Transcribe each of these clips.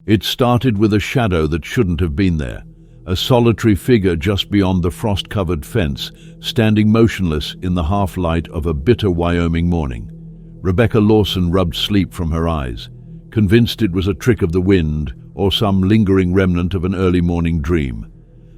It started with a shadow that shouldn't have been there, a solitary figure just beyond the frost-covered fence, standing motionless in the half-light of a bitter Wyoming morning. Rebecca Lawson rubbed sleep from her eyes, convinced it was a trick of the wind or some lingering remnant of an early morning dream.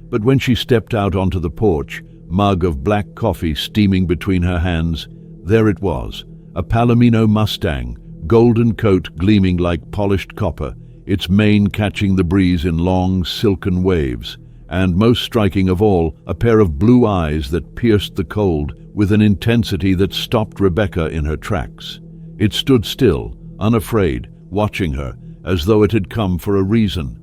But when she stepped out onto the porch, mug of black coffee steaming between her hands, there it was, a Palomino Mustang, golden coat gleaming like polished copper, its mane catching the breeze in long, silken waves, and most striking of all, a pair of blue eyes that pierced the cold with an intensity that stopped Rebecca in her tracks. It stood still, unafraid, watching her, as though it had come for a reason.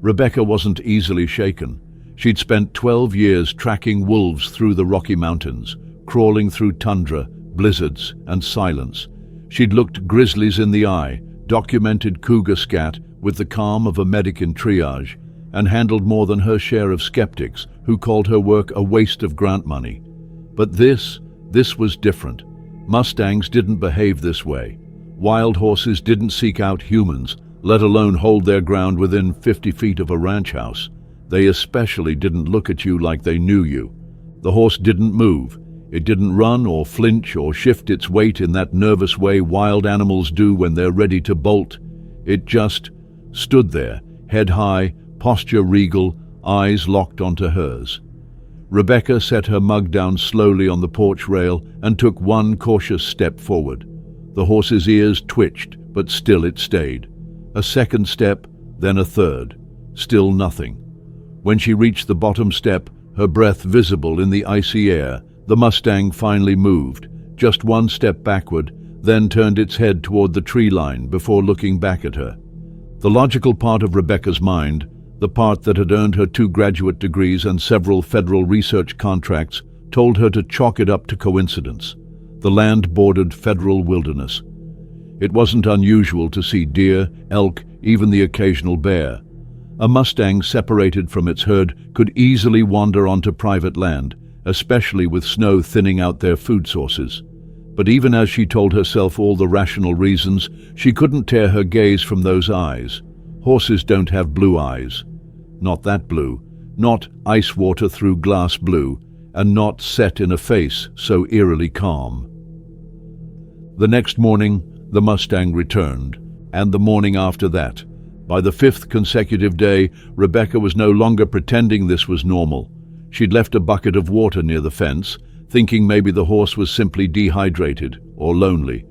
Rebecca wasn't easily shaken. She'd spent 12 years tracking wolves through the Rocky Mountains, crawling through tundra, blizzards, and silence. She'd looked grizzlies in the eye, documented cougar scat with the calm of a medic in triage, and handled more than her share of skeptics who called her work a waste of grant money. But this was different. Mustangs didn't behave this way. Wild horses didn't seek out humans, let alone hold their ground within 50 feet of a ranch house. They especially didn't look at you like they knew you. The horse didn't move. It didn't run or flinch or shift its weight in that nervous way wild animals do when they're ready to bolt. It just stood there, head high, posture regal, eyes locked onto hers. Rebecca set her mug down slowly on the porch rail and took one cautious step forward. The horse's ears twitched, but still it stayed. A second step, then a third. Still nothing. When she reached the bottom step, her breath visible in the icy air, the Mustang finally moved, just one step backward, then turned its head toward the tree line before looking back at her. The logical part of Rebecca's mind, the part that had earned her 2 graduate degrees and several federal research contracts, told her to chalk it up to coincidence. The land bordered federal wilderness. It wasn't unusual to see deer, elk, even the occasional bear. A Mustang separated from its herd could easily wander onto private land, especially with snow thinning out their food sources. But even as she told herself all the rational reasons, she couldn't tear her gaze from those eyes. Horses don't have blue eyes. Not that blue, not ice water through glass blue, and not set in a face so eerily calm. The next morning, the Mustang returned, and the morning after that. By the 5th consecutive day, Rebecca was no longer pretending this was normal. She'd left a bucket of water near the fence, thinking maybe the horse was simply dehydrated or lonely.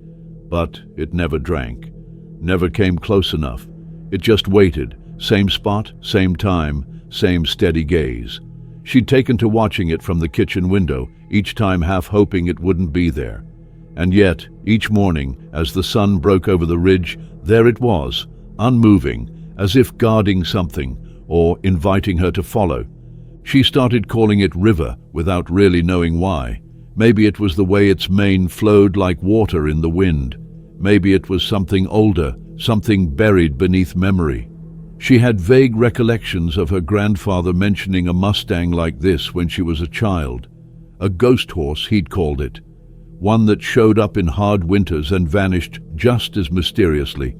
But it never drank, never came close enough. It just waited, same spot, same time, same steady gaze. She'd taken to watching it from the kitchen window, each time half hoping it wouldn't be there. And yet, each morning, as the sun broke over the ridge, there it was, unmoving, as if guarding something, or inviting her to follow. She started calling it River without really knowing why. Maybe it was the way its mane flowed like water in the wind. Maybe it was something older, something buried beneath memory. She had vague recollections of her grandfather mentioning a Mustang like this when she was a child. A ghost horse, he'd called it. One that showed up in hard winters and vanished just as mysteriously.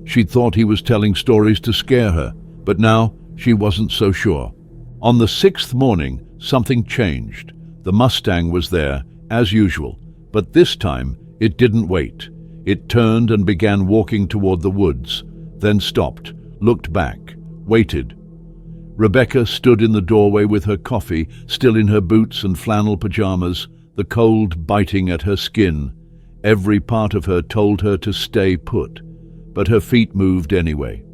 She'd thought he was telling stories to scare her, but now she wasn't so sure. On the 6th morning, something changed. The Mustang was there, as usual, but this time it didn't wait. It turned and began walking toward the woods, then stopped, looked back, waited. Rebecca stood in the doorway with her coffee, still in her boots and flannel pajamas, the cold biting at her skin. Every part of her told her to stay put, but her feet moved anyway.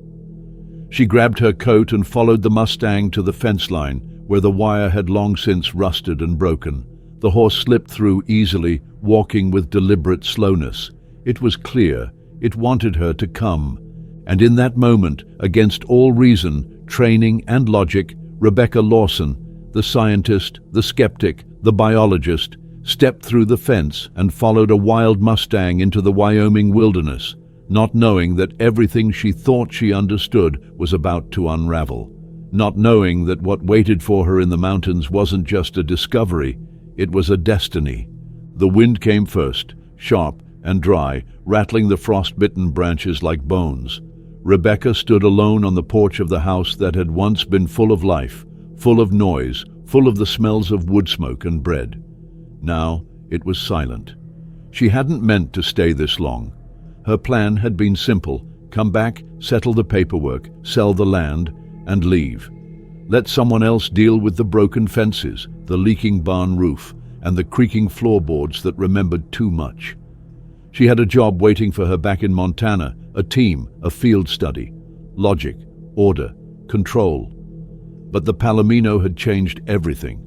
She grabbed her coat and followed the Mustang to the fence line, where the wire had long since rusted and broken. The horse slipped through easily, walking with deliberate slowness. It was clear it wanted her to come. And in that moment, against all reason, training and logic, Rebecca Lawson, the scientist, the skeptic, the biologist, stepped through the fence and followed a wild Mustang into the Wyoming wilderness, not knowing that everything she thought she understood was about to unravel. Not knowing that what waited for her in the mountains wasn't just a discovery, it was a destiny. The wind came first, sharp and dry, rattling the frost-bitten branches like bones. Rebecca stood alone on the porch of the house that had once been full of life, full of noise, full of the smells of wood smoke and bread. Now it was silent. She hadn't meant to stay this long. Her plan had been simple: come back, settle the paperwork, sell the land, and leave. Let someone else deal with the broken fences, the leaking barn roof, and the creaking floorboards that remembered too much. She had a job waiting for her back in Montana, a team, a field study, logic, order, control. But the Palomino had changed everything.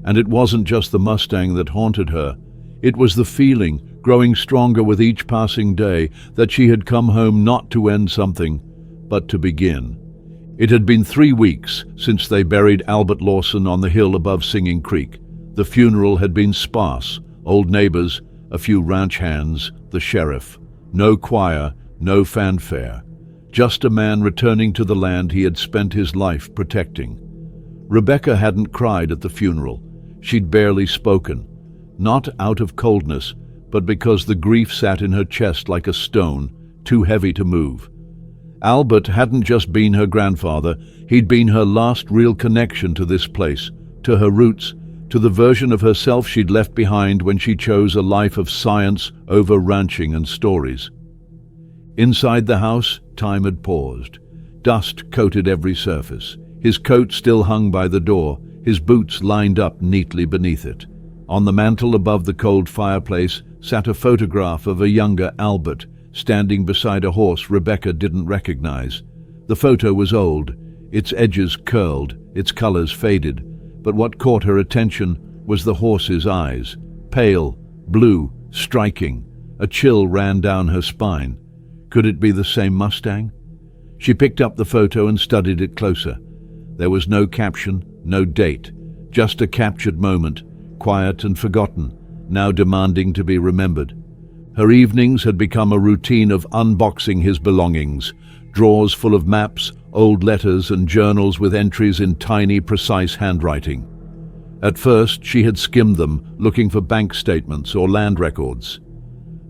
And it wasn't just the Mustang that haunted her. It was the feeling, growing stronger with each passing day, that she had come home not to end something, but to begin. It had been 3 weeks since they buried Albert Lawson on the hill above Singing Creek. The funeral had been sparse: old neighbors, a few ranch hands, the sheriff. No choir, no fanfare. Just a man returning to the land he had spent his life protecting. Rebecca hadn't cried at the funeral. She'd barely spoken. Not out of coldness, but because the grief sat in her chest like a stone, too heavy to move. Albert hadn't just been her grandfather, he'd been her last real connection to this place, to her roots, to the version of herself she'd left behind when she chose a life of science over ranching and stories. Inside the house, time had paused. Dust coated every surface. His coat still hung by the door, his boots lined up neatly beneath it. On the mantel above the cold fireplace sat a photograph of a younger Albert, standing beside a horse Rebecca didn't recognize. The photo was old, its edges curled, its colors faded, but what caught her attention was the horse's eyes. Pale, blue, striking. A chill ran down her spine. Could it be the same Mustang? She picked up the photo and studied it closer. There was no caption, no date, just a captured moment, quiet and forgotten, now demanding to be remembered. Her evenings had become a routine of unboxing his belongings, drawers full of maps, old letters and journals with entries in tiny, precise handwriting. At first, she had skimmed them, looking for bank statements or land records.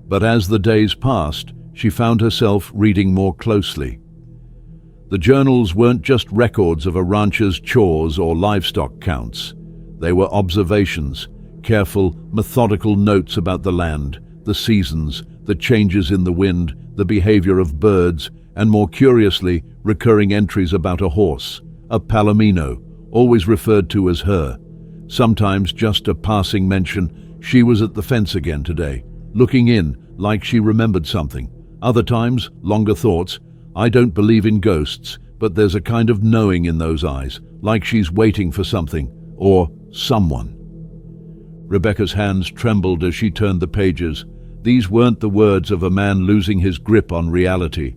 But as the days passed, she found herself reading more closely. The journals weren't just records of a rancher's chores or livestock counts. They were observations, careful, methodical notes about the land, the seasons, the changes in the wind, the behavior of birds, and more curiously, recurring entries about a horse, a Palomino, always referred to as her. Sometimes just a passing mention: she was at the fence again today, looking in, like she remembered something. Other times, longer thoughts: I don't believe in ghosts, but there's a kind of knowing in those eyes, like she's waiting for something, or someone. Rebecca's hands trembled as she turned the pages. These weren't the words of a man losing his grip on reality.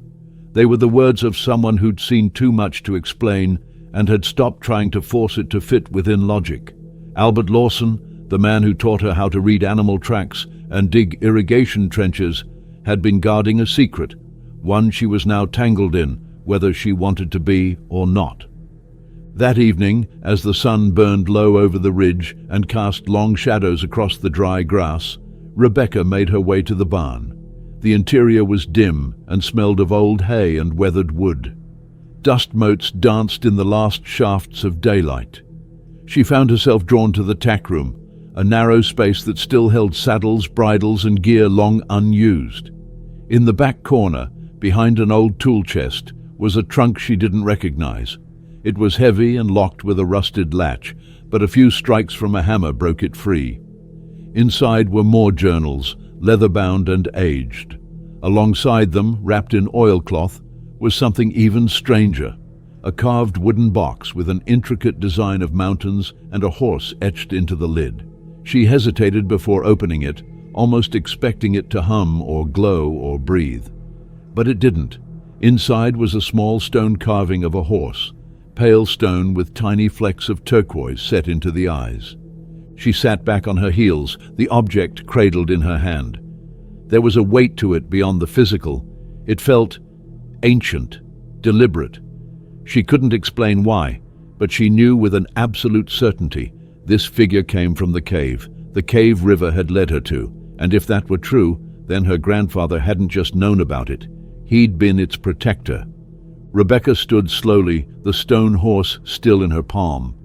They were the words of someone who'd seen too much to explain and had stopped trying to force it to fit within logic. Albert Lawson, the man who taught her how to read animal tracks and dig irrigation trenches, had been guarding a secret, one she was now tangled in, whether she wanted to be or not. That evening, as the sun burned low over the ridge and cast long shadows across the dry grass, Rebecca made her way to the barn. The interior was dim and smelled of old hay and weathered wood. Dust motes danced in the last shafts of daylight. She found herself drawn to the tack room, a narrow space that still held saddles, bridles, and gear long unused. In the back corner, behind an old tool chest, was a trunk she didn't recognize. It was heavy and locked with a rusted latch, but a few strikes from a hammer broke it free. Inside were more journals, leather-bound and aged. Alongside them, wrapped in oilcloth, was something even stranger: a carved wooden box with an intricate design of mountains and a horse etched into the lid. She hesitated before opening it, almost expecting it to hum or glow or breathe. But it didn't. Inside was a small stone carving of a horse, pale stone with tiny flecks of turquoise set into the eyes. She sat back on her heels, the object cradled in her hand. There was a weight to it beyond the physical. It felt ancient, deliberate. She couldn't explain why, but she knew with an absolute certainty this figure came from the cave river had led her to, and if that were true, then her grandfather hadn't just known about it. He'd been its protector, Rebecca stood slowly, the stone horse still in her palm.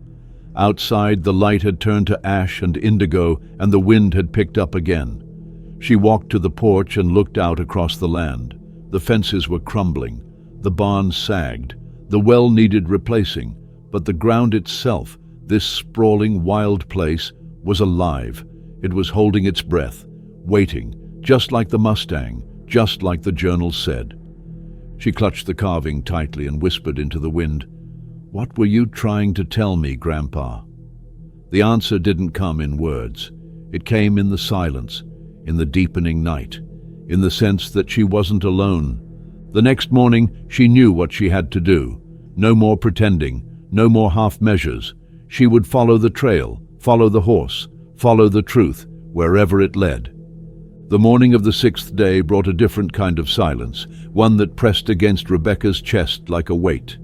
Outside, the light had turned to ash and indigo, and the wind had picked up again. She walked to the porch and looked out across the land. The fences were crumbling. The barn sagged. The well needed replacing. But the ground itself, this sprawling, wild place, was alive. It was holding its breath, waiting, just like the Mustang, just like the journal said. She clutched the carving tightly and whispered into the wind, "What were you trying to tell me, Grandpa?" The answer didn't come in words. It came in the silence, in the deepening night, in the sense that she wasn't alone. The next morning, she knew what she had to do. No more pretending, no more half measures. She would follow the trail, follow the horse, follow the truth, wherever it led. The morning of the 6th day brought a different kind of silence, one that pressed against Rebecca's chest like a weight.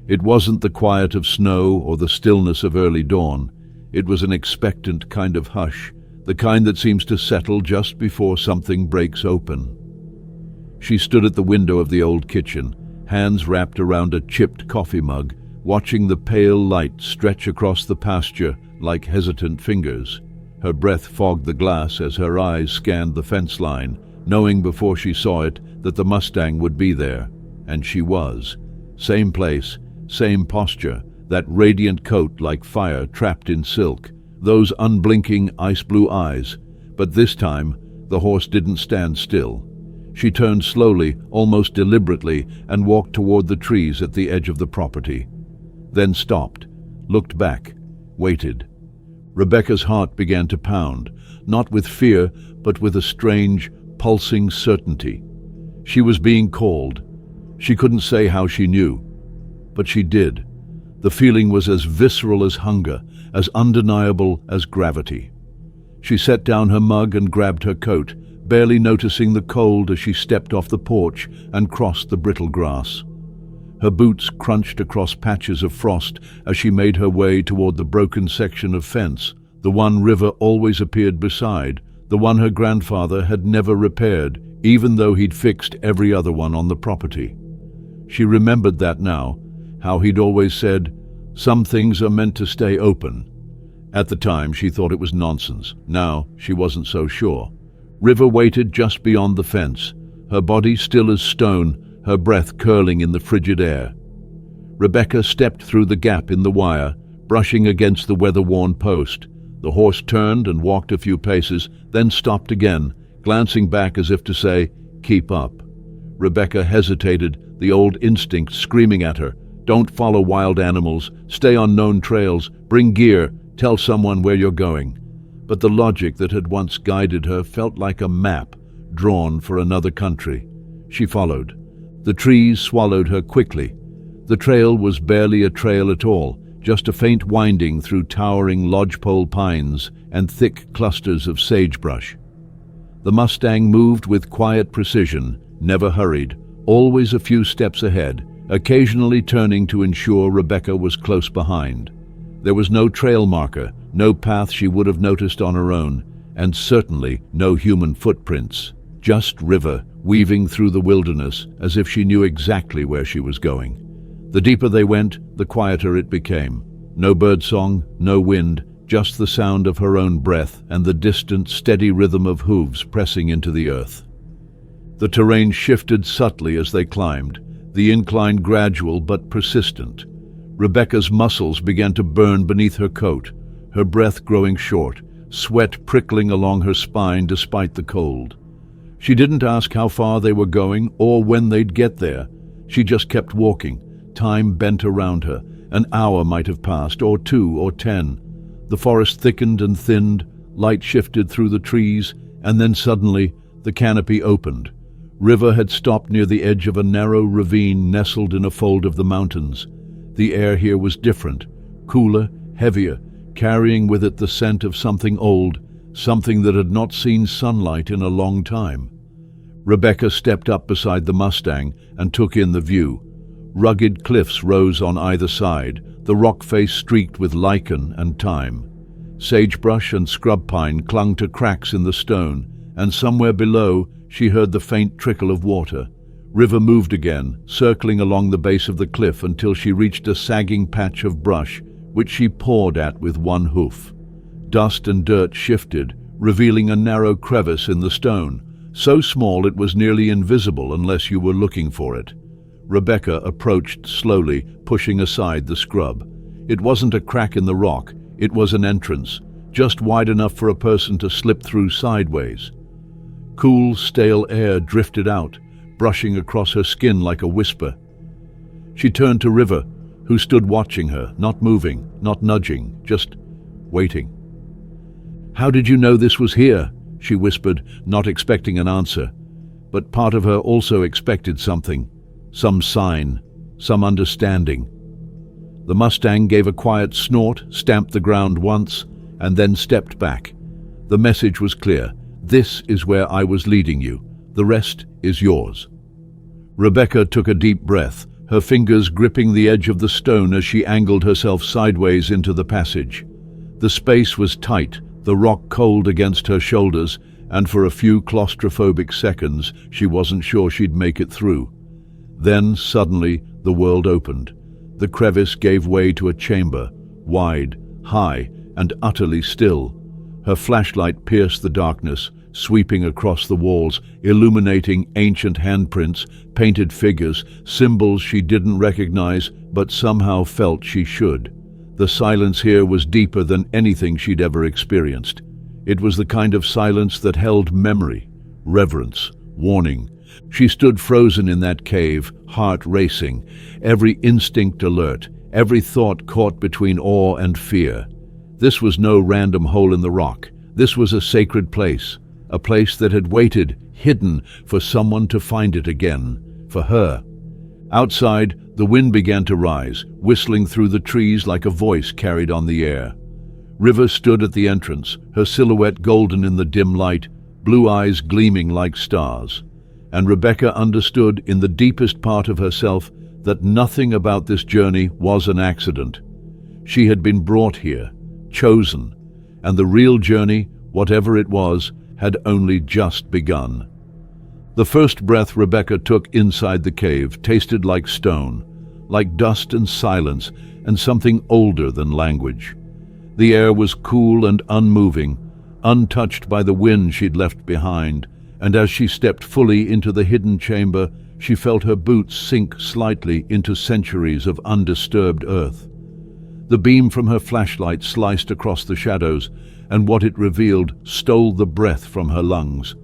It wasn't the quiet of snow or the stillness of early dawn. It was an expectant kind of hush, the kind that seems to settle just before something breaks open. She stood at the window of the old kitchen, hands wrapped around a chipped coffee mug, watching the pale light stretch across the pasture like hesitant fingers. Her breath fogged the glass as her eyes scanned the fence line, knowing before she saw it that the Mustang would be there. And she was. Same place, same posture, that radiant coat like fire trapped in silk, those unblinking ice-blue eyes. But this time, the horse didn't stand still. She turned slowly, almost deliberately, and walked toward the trees at the edge of the property. Then stopped, looked back, waited. Rebecca's heart began to pound, not with fear, but with a strange, pulsing certainty. She was being called. She couldn't say how she knew, but she did. The feeling was as visceral as hunger, as undeniable as gravity. She set down her mug and grabbed her coat, barely noticing the cold as she stepped off the porch and crossed the brittle grass. Her boots crunched across patches of frost as she made her way toward the broken section of fence, the one River always appeared beside, the one her grandfather had never repaired, even though he'd fixed every other one on the property. She remembered that now, how he'd always said, "Some things are meant to stay open." At the time, she thought it was nonsense. Now, she wasn't so sure. River waited just beyond the fence, her body still as stone, her breath curling in the frigid air. Rebecca stepped through the gap in the wire, brushing against the weather-worn post. The horse turned and walked a few paces, then stopped again, glancing back as if to say, "Keep up." Rebecca hesitated, the old instinct screaming at her, "Don't follow wild animals, stay on known trails, bring gear, tell someone where you're going." But the logic that had once guided her felt like a map drawn for another country. She followed. The trees swallowed her quickly. The trail was barely a trail at all, just a faint winding through towering lodgepole pines and thick clusters of sagebrush. The Mustang moved with quiet precision, never hurried, always a few steps ahead, occasionally turning to ensure Rebecca was close behind. There was no trail marker, no path she would have noticed on her own, and certainly no human footprints. Just River, weaving through the wilderness as if she knew exactly where she was going. The deeper they went, the quieter it became. No birdsong, no wind, just the sound of her own breath and the distant, steady rhythm of hooves pressing into the earth. The terrain shifted subtly as they climbed, the incline gradual but persistent. Rebecca's muscles began to burn beneath her coat, her breath growing short, sweat prickling along her spine despite the cold. She didn't ask how far they were going or when they'd get there. She just kept walking. Time bent around her. An hour might have passed, or 2 or 10. The forest thickened and thinned, light shifted through the trees, and then suddenly the canopy opened. River had stopped near the edge of a narrow ravine nestled in a fold of the mountains. The air here was different, cooler, heavier, carrying with it the scent of something old, something that had not seen sunlight in a long time. Rebecca stepped up beside the Mustang and took in the view. Rugged cliffs rose on either side, the rock face streaked with lichen and time. Sagebrush and scrub pine clung to cracks in the stone, and somewhere below she heard the faint trickle of water. River moved again, circling along the base of the cliff until she reached a sagging patch of brush, which she pawed at with one hoof. Dust and dirt shifted, revealing a narrow crevice in the stone, so small it was nearly invisible unless you were looking for it. Rebecca approached slowly, pushing aside the scrub. It wasn't a crack in the rock, it was an entrance, just wide enough for a person to slip through sideways. Cool, stale air drifted out, brushing across her skin like a whisper. She turned to River, who stood watching her, not moving, not nudging, just waiting. "How did you know this was here?" she whispered, not expecting an answer. But part of her also expected something, some sign, some understanding. The Mustang gave a quiet snort, stamped the ground once, and then stepped back. The message was clear. "This is where I was leading you. The rest is yours." Rebecca took a deep breath, her fingers gripping the edge of the stone as she angled herself sideways into the passage. The space was tight, the rock cold against her shoulders, and for a few claustrophobic seconds she wasn't sure she'd make it through. Then, suddenly, the world opened. The crevice gave way to a chamber, wide, high, and utterly still. Her flashlight pierced the darkness, sweeping across the walls, illuminating ancient handprints, painted figures, symbols she didn't recognize, but somehow felt she should. The silence here was deeper than anything she'd ever experienced. It was the kind of silence that held memory, reverence, warning. She stood frozen in that cave, heart racing, every instinct alert, every thought caught between awe and fear. This was no random hole in the rock. This was a sacred place, a place that had waited, hidden, for someone to find it again, for her. Outside, the wind began to rise, whistling through the trees like a voice carried on the air. River stood at the entrance, her silhouette golden in the dim light, blue eyes gleaming like stars. And Rebecca understood in the deepest part of herself that nothing about this journey was an accident. She had been brought here, chosen, and the real journey, whatever it was, had only just begun. The first breath Rebecca took inside the cave tasted like stone, like dust and silence, and something older than language. The air was cool and unmoving, untouched by the wind she'd left behind, and as she stepped fully into the hidden chamber, she felt her boots sink slightly into centuries of undisturbed earth. The beam from her flashlight sliced across the shadows, and what it revealed stole the breath from her lungs.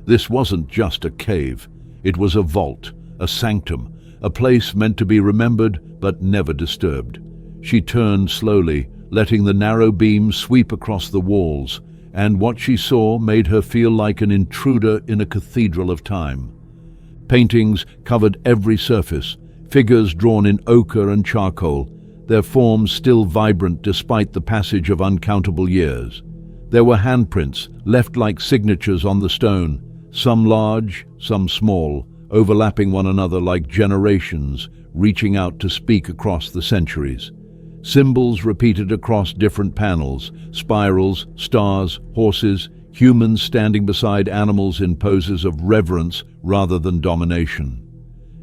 This wasn't just a cave. It was a vault, a sanctum, a place meant to be remembered but never disturbed. She turned slowly, letting the narrow beam sweep across the walls, and what she saw made her feel like an intruder in a cathedral of time. Paintings covered every surface, figures drawn in ochre and charcoal, their forms still vibrant despite the passage of uncountable years. There were handprints, left like signatures on the stone, some large, some small, overlapping one another like generations, reaching out to speak across the centuries. Symbols repeated across different panels, spirals, stars, horses, humans standing beside animals in poses of reverence rather than domination.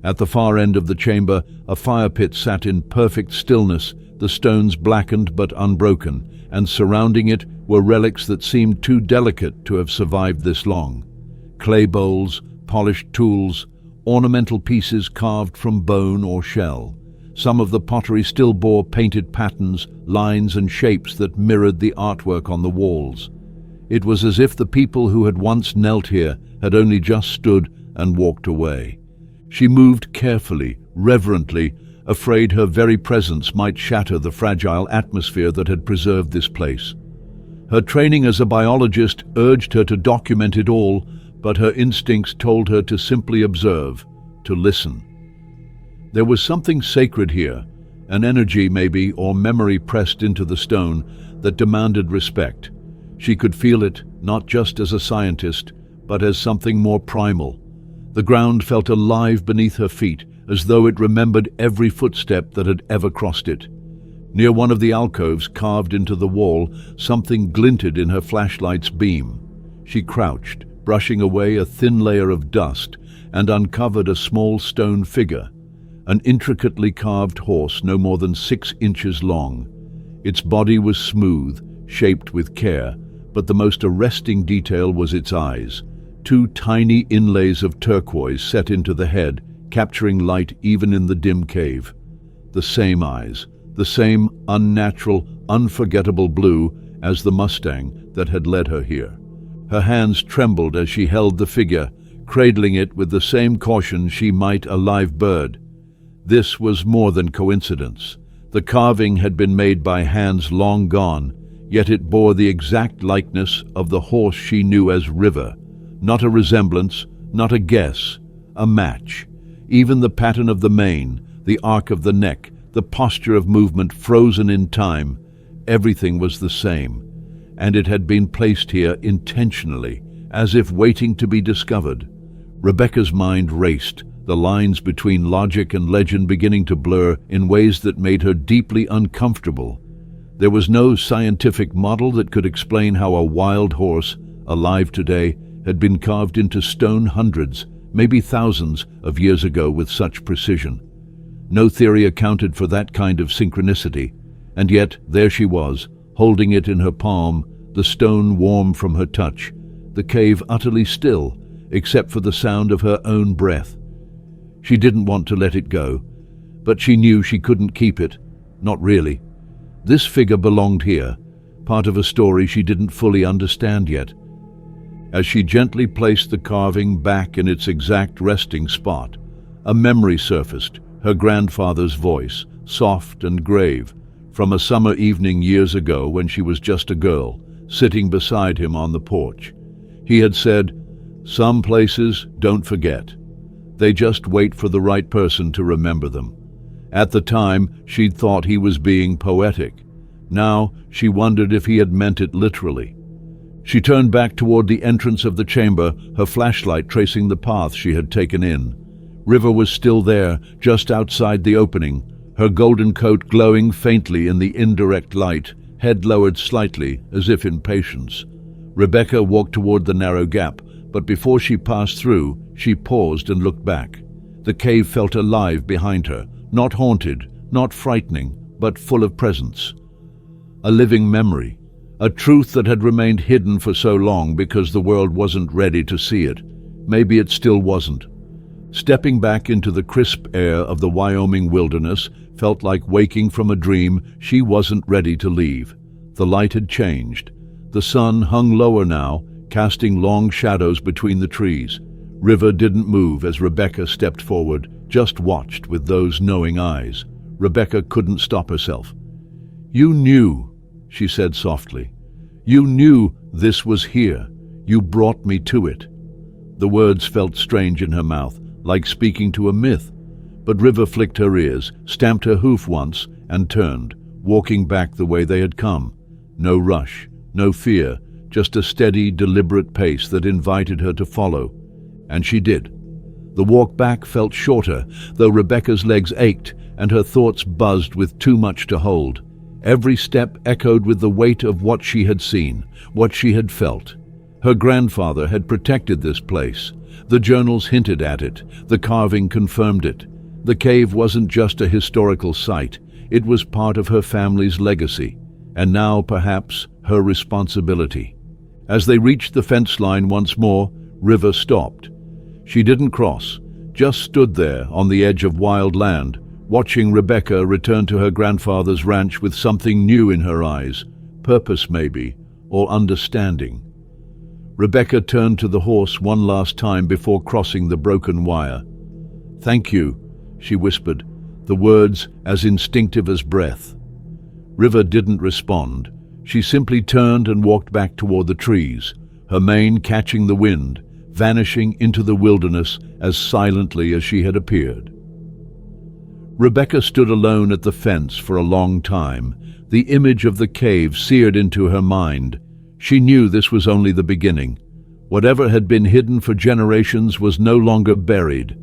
At the far end of the chamber, a fire pit sat in perfect stillness, the stones blackened but unbroken, and surrounding it were relics that seemed too delicate to have survived this long. Clay bowls, polished tools, ornamental pieces carved from bone or shell. Some of the pottery still bore painted patterns, lines and shapes that mirrored the artwork on the walls. It was as if the people who had once knelt here had only just stood and walked away. She moved carefully, reverently, afraid her very presence might shatter the fragile atmosphere that had preserved this place. Her training as a biologist urged her to document it all, but her instincts told her to simply observe, to listen. There was something sacred here, an energy maybe, or memory pressed into the stone, that demanded respect. She could feel it, not just as a scientist, but as something more primal. The ground felt alive beneath her feet, as though it remembered every footstep that had ever crossed it. Near one of the alcoves carved into the wall, something glinted in her flashlight's beam. She crouched, brushing away a thin layer of dust, and uncovered a small stone figure, an intricately carved horse no more than 6 inches long. Its body was smooth, shaped with care, but the most arresting detail was its eyes, 2 tiny inlays of turquoise set into the head, capturing light even in the dim cave. The same eyes, the same unnatural, unforgettable blue as the Mustang that had led her here. Her hands trembled as she held the figure, cradling it with the same caution she might a live bird. This was more than coincidence. The carving had been made by hands long gone, yet it bore the exact likeness of the horse she knew as River. Not a resemblance, not a guess, a match. Even the pattern of the mane, the arc of the neck, the posture of movement frozen in time, everything was the same. And it had been placed here intentionally, as if waiting to be discovered. Rebecca's mind raced, the lines between logic and legend beginning to blur in ways that made her deeply uncomfortable. There was no scientific model that could explain how a wild horse, alive today, had been carved into stone hundreds, maybe thousands, of years ago with such precision. No theory accounted for that kind of synchronicity, and yet there she was, holding it in her palm, the stone warm from her touch, the cave utterly still, except for the sound of her own breath. She didn't want to let it go, but she knew she couldn't keep it. Not really. This figure belonged here, part of a story she didn't fully understand yet. As she gently placed the carving back in its exact resting spot, a memory surfaced, her grandfather's voice, soft and grave, from a summer evening years ago when she was just a girl, sitting beside him on the porch. He had said, "Some places don't forget. They just wait for the right person to remember them." At the time, she'd thought he was being poetic. Now, she wondered if he had meant it literally. She turned back toward the entrance of the chamber, her flashlight tracing the path she had taken in. River was still there, just outside the opening, her golden coat glowing faintly in the indirect light, head lowered slightly, as if in patience. Rebecca walked toward the narrow gap, but before she passed through, she paused and looked back. The cave felt alive behind her, not haunted, not frightening, but full of presence. A living memory, a truth that had remained hidden for so long because the world wasn't ready to see it. Maybe it still wasn't. Stepping back into the crisp air of the Wyoming wilderness felt like waking from a dream she wasn't ready to leave. The light had changed. The sun hung lower now, casting long shadows between the trees. River didn't move as Rebecca stepped forward, just watched with those knowing eyes. Rebecca couldn't stop herself. "You knew," she said softly. "You knew this was here. You brought me to it." The words felt strange in her mouth, like speaking to a myth. But River flicked her ears, stamped her hoof once, and turned, walking back the way they had come. No rush, no fear, just a steady, deliberate pace that invited her to follow. And she did. The walk back felt shorter, though Rebecca's legs ached and her thoughts buzzed with too much to hold. Every step echoed with the weight of what she had seen, what she had felt. Her grandfather had protected this place. The journals hinted at it. The carving confirmed it. The cave wasn't just a historical site. It was part of her family's legacy, and now, perhaps, her responsibility. As they reached the fence line once more, River stopped. She didn't cross, just stood there on the edge of wild land, watching Rebecca return to her grandfather's ranch with something new in her eyes, purpose maybe, or understanding. Rebecca turned to the horse one last time before crossing the broken wire. "Thank you," she whispered, the words as instinctive as breath. River didn't respond. She simply turned and walked back toward the trees, her mane catching the wind, vanishing into the wilderness as silently as she had appeared. Rebecca stood alone at the fence for a long time, the image of the cave seared into her mind. She knew this was only the beginning. Whatever had been hidden for generations was no longer buried,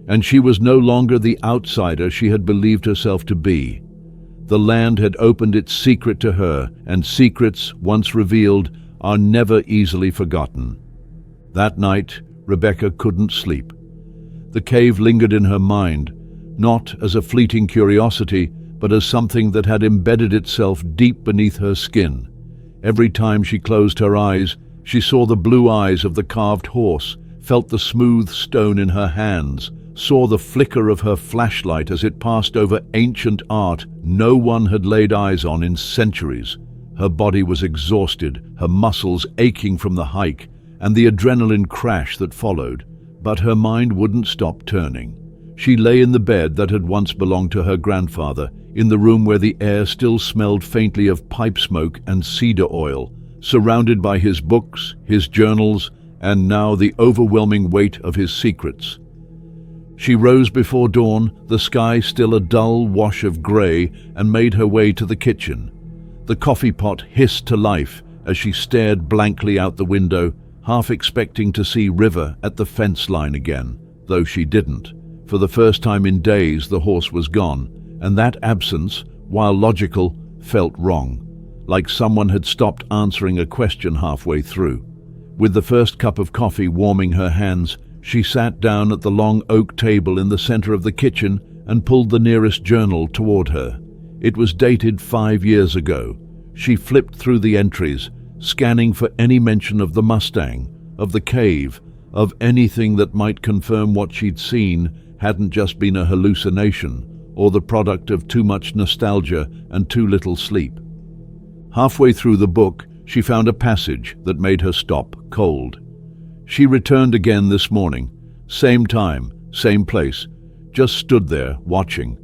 and she was no longer the outsider she had believed herself to be. The land had opened its secret to her, and secrets, once revealed, are never easily forgotten. That night, Rebecca couldn't sleep. The cave lingered in her mind, not as a fleeting curiosity, but as something that had embedded itself deep beneath her skin. Every time she closed her eyes, she saw the blue eyes of the carved horse, felt the smooth stone in her hands, saw the flicker of her flashlight as it passed over ancient art no one had laid eyes on in centuries. Her body was exhausted, her muscles aching from the hike, and the adrenaline crash that followed. But her mind wouldn't stop turning. She lay in the bed that had once belonged to her grandfather, in the room where the air still smelled faintly of pipe smoke and cedar oil, surrounded by his books, his journals, and now the overwhelming weight of his secrets. She rose before dawn, the sky still a dull wash of grey, and made her way to the kitchen. The coffee pot hissed to life as she stared blankly out the window, half expecting to see River at the fence line again, though she didn't. For the first time in days, the horse was gone, and that absence, while logical, felt wrong, like someone had stopped answering a question halfway through. With the first cup of coffee warming her hands, she sat down at the long oak table in the center of the kitchen and pulled the nearest journal toward her. It was dated 5 years ago. She flipped through the entries, scanning for any mention of the Mustang, of the cave, of anything that might confirm what she'd seen hadn't just been a hallucination or the product of too much nostalgia and too little sleep. Halfway through the book, she found a passage that made her stop cold. She returned again this morning, same time, same place, just stood there, watching.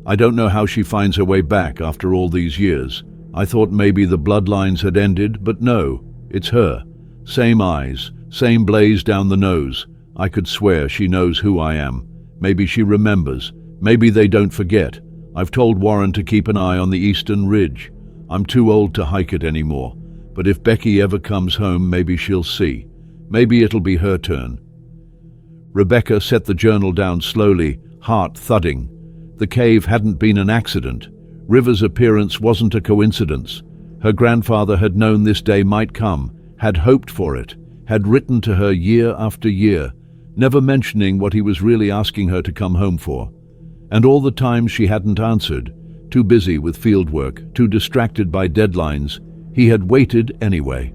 I don't know how she finds her way back after all these years. I thought maybe the bloodlines had ended, but no, it's her. Same eyes, same blaze down the nose. I could swear she knows who I am. Maybe she remembers. Maybe they don't forget. I've told Warren to keep an eye on the eastern ridge. I'm too old to hike it anymore. But if Becky ever comes home, maybe she'll see. Maybe it'll be her turn. Rebecca set the journal down slowly, heart thudding. The cave hadn't been an accident. River's appearance wasn't a coincidence. Her grandfather had known this day might come, had hoped for it, had written to her year after year, never mentioning what he was really asking her to come home for. And all the time she hadn't answered, too busy with fieldwork, too distracted by deadlines, he had waited anyway.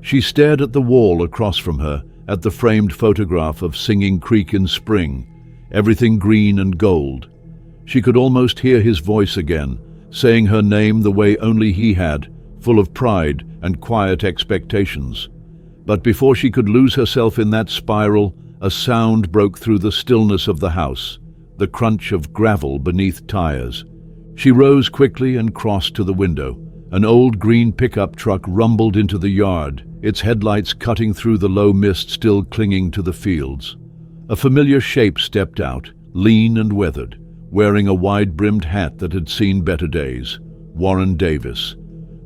She stared at the wall across from her, at the framed photograph of Singing Creek in spring, everything green and gold. She could almost hear his voice again, saying her name the way only he had, full of pride and quiet expectations. But before she could lose herself in that spiral, a sound broke through the stillness of the house, the crunch of gravel beneath tires. She rose quickly and crossed to the window. An old green pickup truck rumbled into the yard, its headlights cutting through the low mist still clinging to the fields. A familiar shape stepped out, lean and weathered, wearing a wide-brimmed hat that had seen better days. Warren Davis.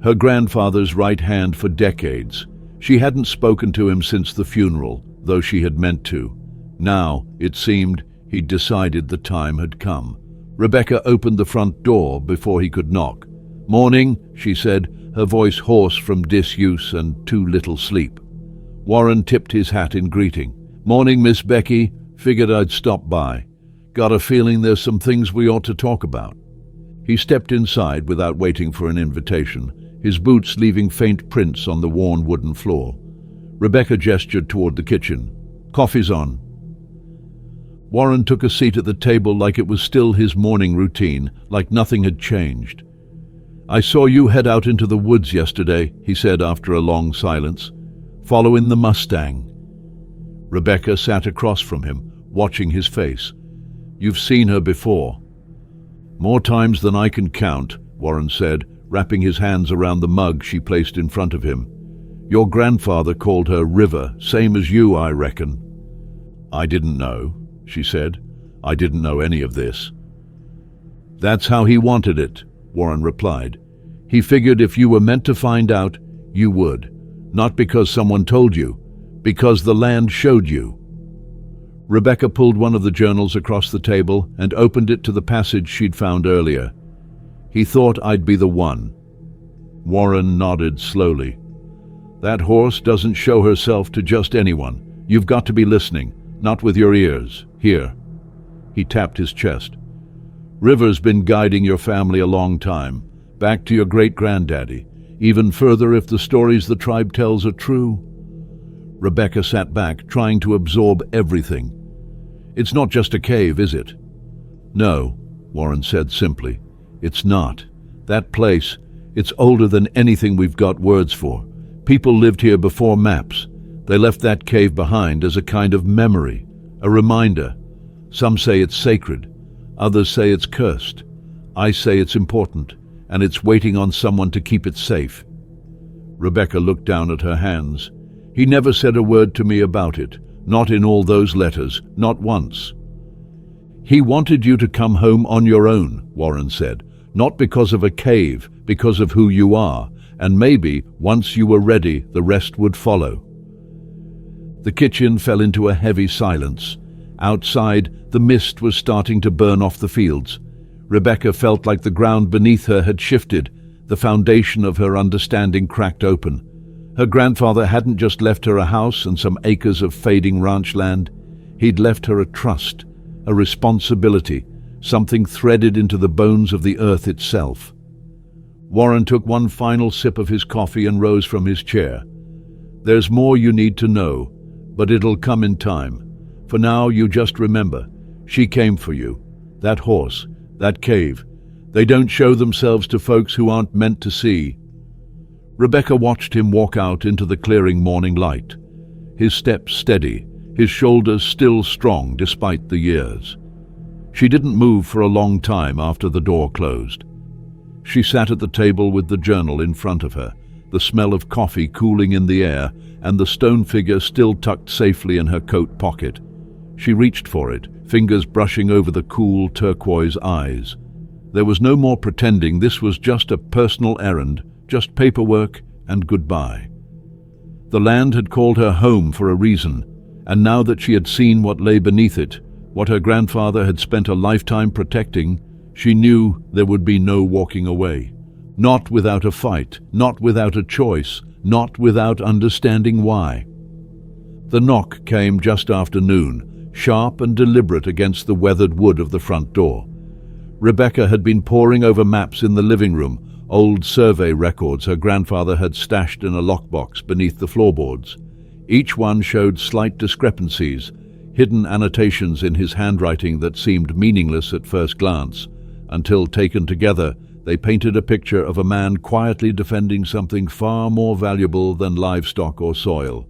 Her grandfather's right hand for decades. She hadn't spoken to him since the funeral, though she had meant to. Now, it seemed, he'd decided the time had come. Rebecca opened the front door before he could knock. "Morning," she said, her voice hoarse from disuse and too little sleep. Warren tipped his hat in greeting. "Morning, Miss Becky. Figured I'd stop by. Got a feeling there's some things we ought to talk about." He stepped inside without waiting for an invitation, his boots leaving faint prints on the worn wooden floor. Rebecca gestured toward the kitchen. "Coffee's on." Warren took a seat at the table like it was still his morning routine, like nothing had changed. "I saw you head out into the woods yesterday," he said after a long silence, "following the Mustang." Rebecca sat across from him, watching his face. "You've seen her before." "More times than I can count," Warren said, wrapping his hands around the mug she placed in front of him. "Your grandfather called her River, same as you, I reckon." "I didn't know," she said. "I didn't know any of this." "That's how he wanted it," Warren replied. "He figured if you were meant to find out, you would. Not because someone told you, because the land showed you." Rebecca pulled one of the journals across the table and opened it to the passage she'd found earlier. "He thought I'd be the one." Warren nodded slowly. "That horse doesn't show herself to just anyone. You've got to be listening, not with your ears. Here, He tapped his chest. "River's been guiding your family a long time, back to your great-granddaddy, even further if the stories the tribe tells are true." Rebecca sat back, trying to absorb everything. "It's not just a cave, is it?" "No," Warren said simply. "It's not. That place, it's older than anything we've got words for. People lived here before maps. They left that cave behind as a kind of memory, a reminder. Some say it's sacred. Others say it's cursed. I say it's important, and it's waiting on someone to keep it safe." Rebecca looked down at her hands. "He never said a word to me about it, not in all those letters, not once." "He wanted you to come home on your own," Warren said. "Not because of a cave, because of who you are, and maybe, once you were ready, the rest would follow." The kitchen fell into a heavy silence. Outside, the mist was starting to burn off the fields. Rebecca felt like the ground beneath her had shifted, the foundation of her understanding cracked open. Her grandfather hadn't just left her a house and some acres of fading ranch land. He'd left her a trust, a responsibility, something threaded into the bones of the earth itself. Warren took one final sip of his coffee and rose from his chair. "There's more you need to know, but it'll come in time. For now, you just remember, she came for you. That horse, that cave. They don't show themselves to folks who aren't meant to see." Rebecca watched him walk out into the clearing morning light. His steps steady, his shoulders still strong despite the years. She didn't move for a long time after the door closed. She sat at the table with the journal in front of her, the smell of coffee cooling in the air, and the stone figure still tucked safely in her coat pocket. She reached for it, fingers brushing over the cool turquoise eyes. There was no more pretending. This was just a personal errand, just paperwork and goodbye. The land had called her home for a reason, and now that she had seen what lay beneath it, what her grandfather had spent a lifetime protecting, she knew there would be no walking away. Not without a fight, not without a choice, not without understanding why. The knock came just after noon, sharp and deliberate against the weathered wood of the front door. Rebecca had been poring over maps in the living room, old survey records her grandfather had stashed in a lockbox beneath the floorboards. Each one showed slight discrepancies, hidden annotations in his handwriting that seemed meaningless at first glance, until taken together they painted a picture of a man quietly defending something far more valuable than livestock or soil.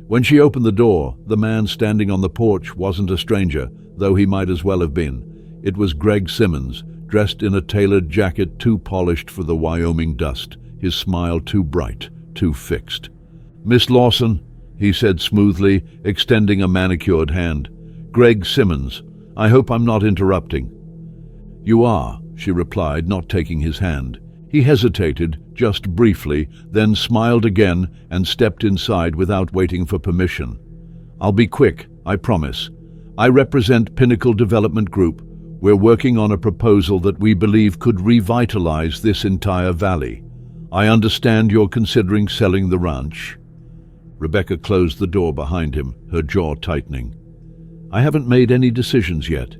When she opened the door, the man standing on the porch wasn't a stranger, though he might as well have been. It was Greg Simmons, dressed in a tailored jacket too polished for the Wyoming dust, his smile too bright, too fixed. "Miss Lawson," he said smoothly, extending a manicured hand. "Greg Simmons. I hope I'm not interrupting." "You are," she replied, not taking his hand. He hesitated, just briefly, then smiled again and stepped inside without waiting for permission. "I'll be quick, I promise. I represent Pinnacle Development Group. We're working on a proposal that we believe could revitalize this entire valley. I understand you're considering selling the ranch." Rebecca closed the door behind him, her jaw tightening. "I haven't made any decisions yet."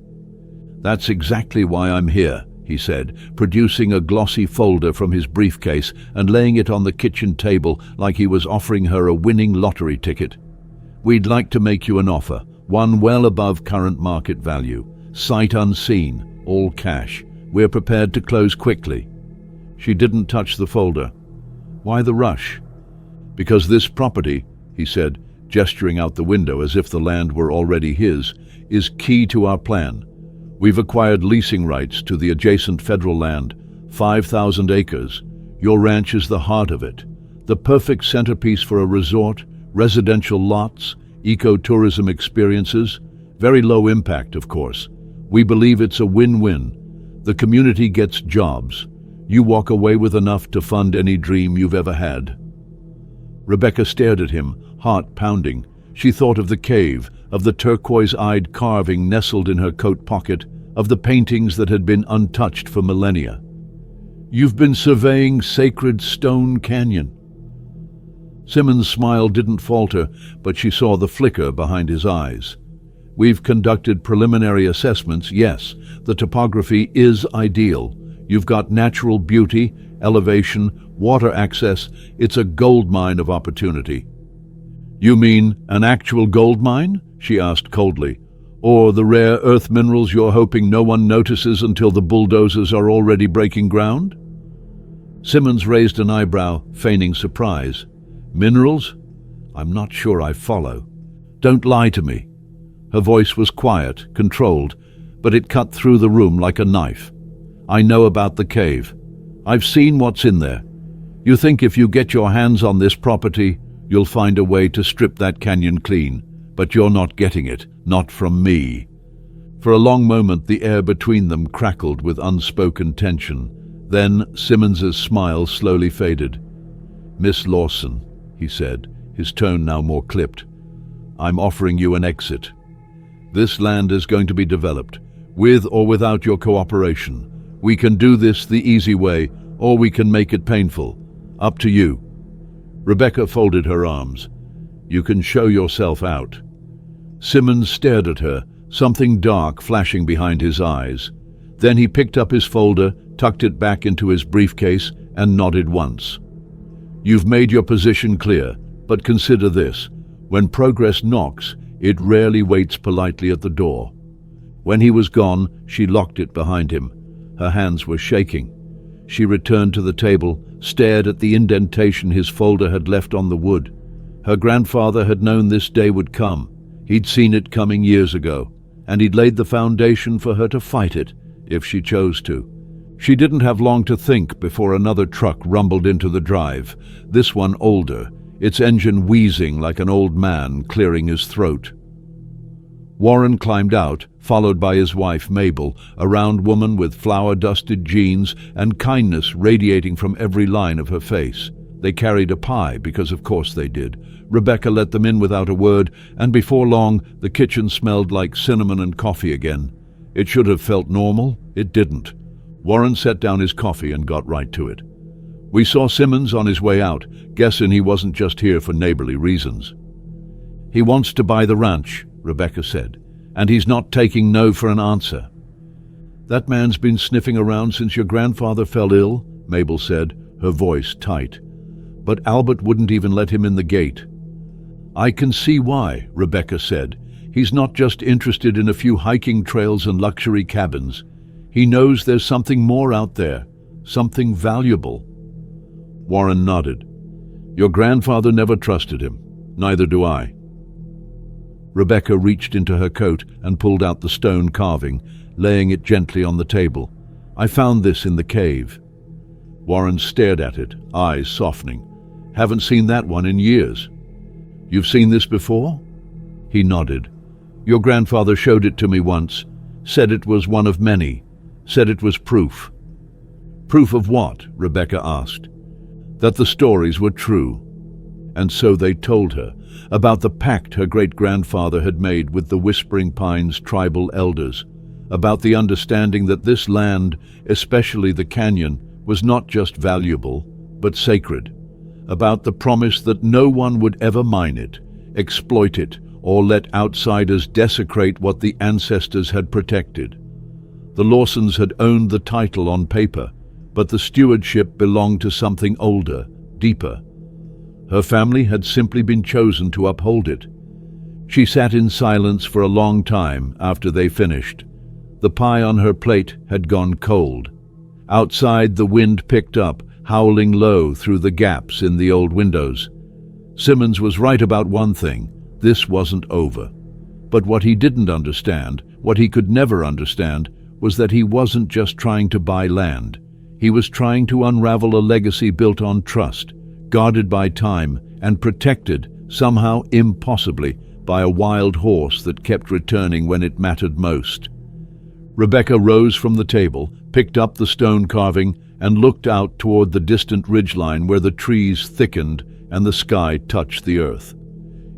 "That's exactly why I'm here," he said, producing a glossy folder from his briefcase and laying it on the kitchen table like he was offering her a winning lottery ticket. "We'd like to make you an offer, one well above current market value. Sight unseen, all cash. We're prepared to close quickly." She didn't touch the folder. "Why the rush?" "Because this property," he said, gesturing out the window as if the land were already his, "is key to our plan. We've acquired leasing rights to the adjacent federal land, 5,000 acres. Your ranch is the heart of it. The perfect centerpiece for a resort, residential lots, ecotourism experiences. Very low impact, of course. We believe it's a win-win. The community gets jobs. You walk away with enough to fund any dream you've ever had." Rebecca stared at him, heart pounding. She thought of the cave, of the turquoise-eyed carving nestled in her coat pocket, of the paintings that had been untouched for millennia. "You've been surveying Sacred Stone Canyon." Simmons' smile didn't falter, but she saw the flicker behind his eyes. We've conducted preliminary assessments, yes. The topography is ideal. You've got natural beauty, elevation, water access. It's a gold mine of opportunity." "You mean an actual gold mine?" she asked coldly. "Or the rare earth minerals you're hoping no one notices until the bulldozers are already breaking ground?" Simmons raised an eyebrow, feigning surprise. "Minerals? I'm not sure I follow. Don't lie to me." Her voice was quiet, controlled, but it cut through the room like a knife. "I know about the cave. I've seen what's in there. You think if you get your hands on this property, you'll find a way to strip that canyon clean, but you're not getting it, not from me." For a long moment the air between them crackled with unspoken tension. Then Simmons's smile slowly faded. "Miss Lawson," he said, his tone now more clipped, "I'm offering you an exit. This land is going to be developed, with or without your cooperation. We can do this the easy way, or we can make it painful. Up to you." Rebecca folded her arms. "You can show yourself out." Simmons stared at her, something dark flashing behind his eyes. Then he picked up his folder, tucked it back into his briefcase, and nodded once. "You've made your position clear, but consider this. When progress knocks, it rarely waits politely at the door." When he was gone, she locked it behind him. Her hands were shaking. She returned to the table, stared at the indentation his folder had left on the wood. Her grandfather had known this day would come. He'd seen it coming years ago, and he'd laid the foundation for her to fight it, if she chose to. She didn't have long to think before another truck rumbled into the drive, this one older, its engine wheezing like an old man clearing his throat. Warren climbed out, followed by his wife Mabel, a round woman with flour-dusted jeans and kindness radiating from every line of her face. They carried a pie, because of course they did. Rebecca let them in without a word, and before long the kitchen smelled like cinnamon and coffee again. It should have felt normal. It didn't. Warren set down his coffee and got right to it. "We saw Simmons on his way out, guessing he wasn't just here for neighborly reasons." "He wants to buy the ranch," Rebecca said, "and he's not taking no for an answer." "That man's been sniffing around since your grandfather fell ill," Mabel said, her voice tight. "But Albert wouldn't even let him in the gate." "I can see why," Rebecca said. "He's not just interested in a few hiking trails and luxury cabins. He knows there's something more out there, something valuable." Warren nodded. "Your grandfather never trusted him. Neither do I." Rebecca reached into her coat and pulled out the stone carving, laying it gently on the table. "I found this in the cave." Warren stared at it, eyes softening. "Haven't seen that one in years." "You've seen this before?" He nodded. "Your grandfather showed it to me once. Said it was one of many. Said it was proof." "Proof of what?" Rebecca asked. "That the stories were true." And so they told her about the pact her great-grandfather had made with the Whispering Pines tribal elders, about the understanding that this land, especially the canyon, was not just valuable, but sacred, about the promise that no one would ever mine it, exploit it, or let outsiders desecrate what the ancestors had protected. The Lawsons had owned the title on paper, but the stewardship belonged to something older, deeper. Her family had simply been chosen to uphold it. She sat in silence for a long time after they finished. The pie on her plate had gone cold. Outside, the wind picked up, howling low through the gaps in the old windows. Simmons was right about one thing: this wasn't over. But what he didn't understand, what he could never understand, was that he wasn't just trying to buy land. He was trying to unravel a legacy built on trust, guarded by time, and protected, somehow impossibly, by a wild horse that kept returning when it mattered most. Rebecca rose from the table, picked up the stone carving, and looked out toward the distant ridgeline where the trees thickened and the sky touched the earth.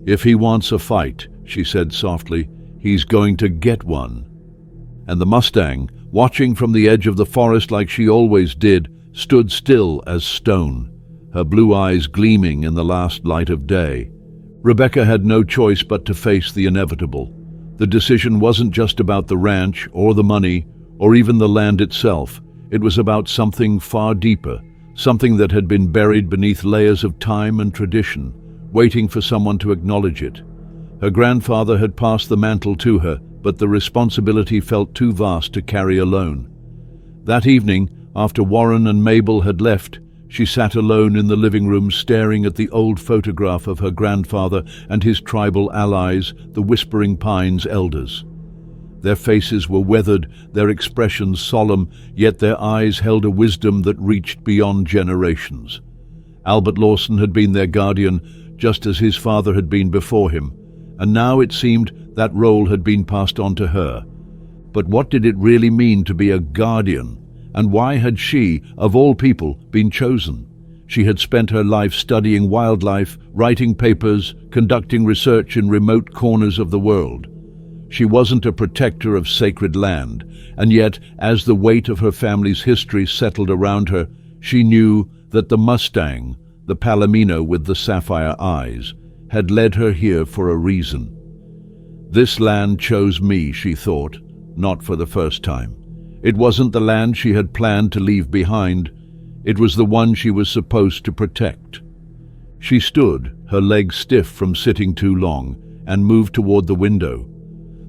"If he wants a fight," she said softly, "he's going to get one." And the Mustang, watching from the edge of the forest like she always did, stood still as stone, her blue eyes gleaming in the last light of day. Rebecca had no choice but to face the inevitable. The decision wasn't just about the ranch or the money or even the land itself. It was about something far deeper, something that had been buried beneath layers of time and tradition, waiting for someone to acknowledge it. Her grandfather had passed the mantle to her, but the responsibility felt too vast to carry alone. That evening, after Warren and Mabel had left, she sat alone in the living room staring at the old photograph of her grandfather and his tribal allies, the Whispering Pines elders. Their faces were weathered, their expressions solemn, yet their eyes held a wisdom that reached beyond generations. Albert Lawson had been their guardian, just as his father had been before him, and now it seemed that role had been passed on to her. But what did it really mean to be a guardian? And why had she, of all people, been chosen? She had spent her life studying wildlife, writing papers, conducting research in remote corners of the world. She wasn't a protector of sacred land, and yet, as the weight of her family's history settled around her, she knew that the Mustang, the Palomino with the sapphire eyes, had led her here for a reason. This land chose me, she thought, not for the first time. It wasn't the land she had planned to leave behind. It was the one she was supposed to protect. She stood, her legs stiff from sitting too long, and moved toward the window.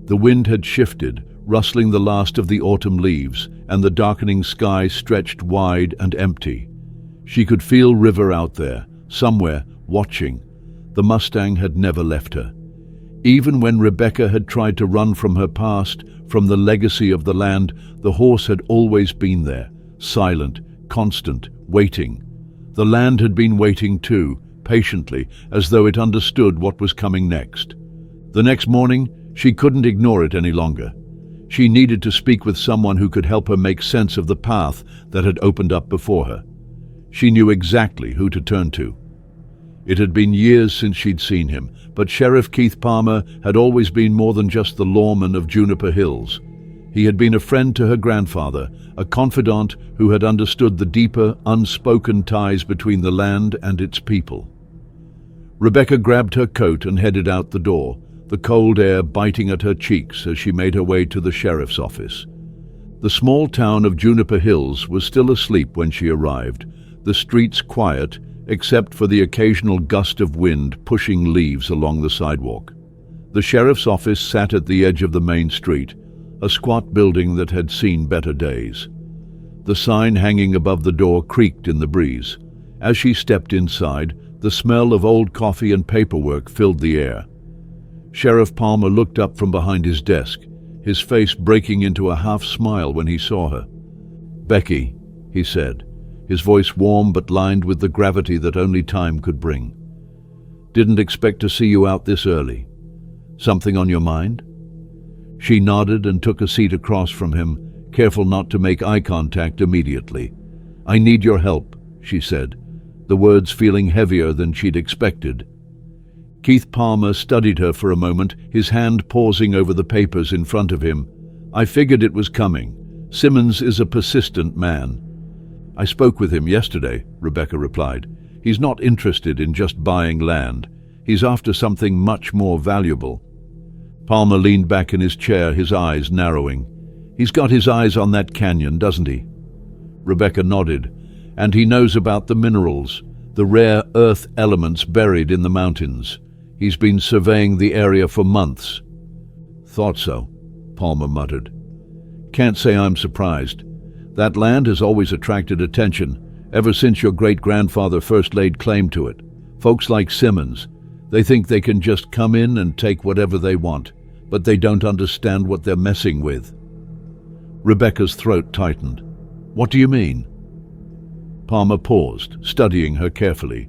The wind had shifted, rustling the last of the autumn leaves, and the darkening sky stretched wide and empty. She could feel River out there, somewhere, watching. The Mustang had never left her. Even when Rebecca had tried to run from her past, from the legacy of the land, the horse had always been there, silent, constant, waiting. The land had been waiting too, patiently, as though it understood what was coming next. The next morning, she couldn't ignore it any longer. She needed to speak with someone who could help her make sense of the path that had opened up before her. She knew exactly who to turn to. It had been years since she'd seen him, but Sheriff Keith Palmer had always been more than just the lawman of Juniper Hills. He had been a friend to her grandfather, a confidant who had understood the deeper, unspoken ties between the land and its people. Rebecca grabbed her coat and headed out the door, the cold air biting at her cheeks as she made her way to the sheriff's office. The small town of Juniper Hills was still asleep when she arrived, the streets quiet, except for the occasional gust of wind pushing leaves along the sidewalk. The sheriff's office sat at the edge of the main street, a squat building that had seen better days. The sign hanging above the door creaked in the breeze. As she stepped inside, the smell of old coffee and paperwork filled the air. Sheriff Palmer looked up from behind his desk, his face breaking into a half-smile when he saw her. "Becky," he said, his voice warm but lined with the gravity that only time could bring. "Didn't expect to see you out this early. Something on your mind?" She nodded and took a seat across from him, careful not to make eye contact immediately. "I need your help," she said, the words feeling heavier than she'd expected. Keith Palmer studied her for a moment, his hand pausing over the papers in front of him. "I figured it was coming. Simmons is a persistent man." "I spoke with him yesterday," Rebecca replied. "He's not interested in just buying land. He's after something much more valuable." Palmer leaned back in his chair, his eyes narrowing. "He's got his eyes on that canyon, doesn't he?" Rebecca nodded. "And he knows about the minerals, the rare earth elements buried in the mountains. He's been surveying the area for months." "Thought so," Palmer muttered. "Can't say I'm surprised. That land has always attracted attention, ever since your great-grandfather first laid claim to it. Folks like Simmons, they think they can just come in and take whatever they want, but they don't understand what they're messing with." Rebecca's throat tightened. "What do you mean?" Palmer paused, studying her carefully.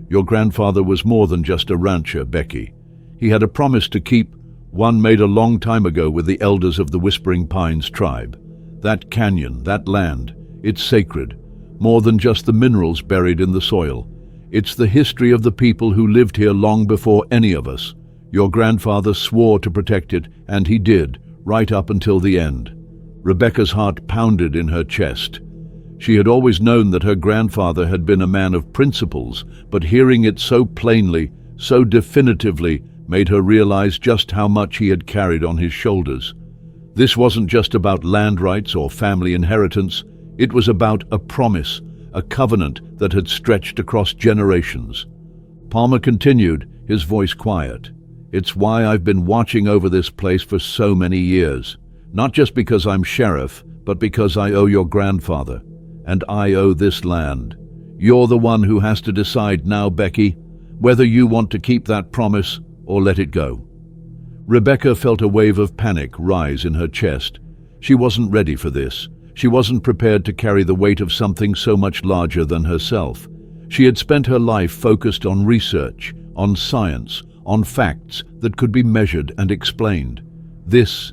"Your grandfather was more than just a rancher, Becky. He had a promise to keep, one made a long time ago with the elders of the Whispering Pines tribe. That canyon, that land, it's sacred, more than just the minerals buried in the soil. It's the history of the people who lived here long before any of us. Your grandfather swore to protect it, and he did, right up until the end." Rebecca's heart pounded in her chest. She had always known that her grandfather had been a man of principles, but hearing it so plainly, so definitively, made her realize just how much he had carried on his shoulders. This wasn't just about land rights or family inheritance. It was about a promise, a covenant that had stretched across generations. Palmer continued, his voice quiet. "It's why I've been watching over this place for so many years. Not just because I'm sheriff, but because I owe your grandfather. And I owe this land. You're the one who has to decide now, Becky, whether you want to keep that promise or let it go." Rebecca felt a wave of panic rise in her chest. She wasn't ready for this. She wasn't prepared to carry the weight of something so much larger than herself. She had spent her life focused on research, on science, on facts that could be measured and explained. This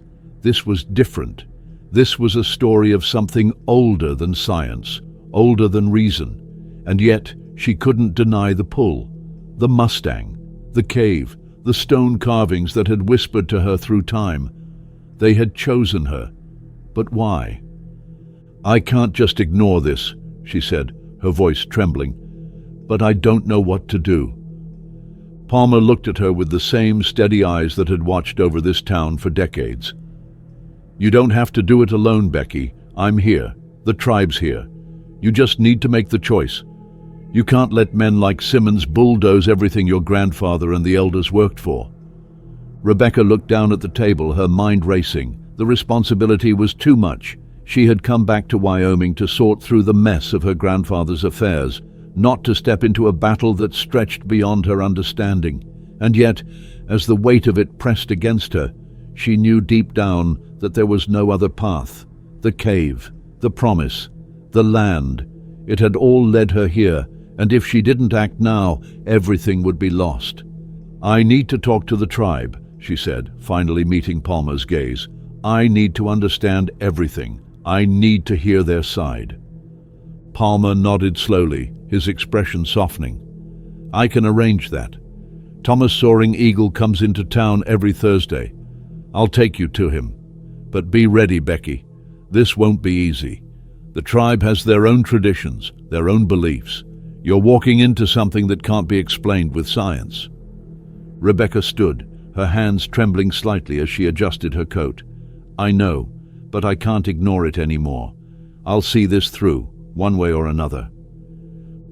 was different. This was a story of something older than science, older than reason. And yet, she couldn't deny the pull. The Mustang, the cave, the stone carvings that had whispered to her through time. They had chosen her. But why? "I can't just ignore this," she said, her voice trembling. "But I don't know what to do." Palmer looked at her with the same steady eyes that had watched over this town for decades. "You don't have to do it alone, Becky. I'm here. The tribe's here. You just need to make the choice. You can't let men like Simmons bulldoze everything your grandfather and the elders worked for." Rebecca looked down at the table, her mind racing. The responsibility was too much. She had come back to Wyoming to sort through the mess of her grandfather's affairs, not to step into a battle that stretched beyond her understanding. And yet, as the weight of it pressed against her, she knew deep down that there was no other path. The cave, the promise, the land, it had all led her here, and if she didn't act now, everything would be lost. "I need to talk to the tribe," she said, finally meeting Palmer's gaze. "I need to understand everything. I need to hear their side." Palmer nodded slowly, his expression softening. "I can arrange that. Thomas Soaring Eagle comes into town every Thursday. I'll take you to him. But be ready, Becky. This won't be easy. The tribe has their own traditions, their own beliefs. You're walking into something that can't be explained with science." Rebecca stood, her hands trembling slightly as she adjusted her coat. "I know, but I can't ignore it anymore. I'll see this through, one way or another."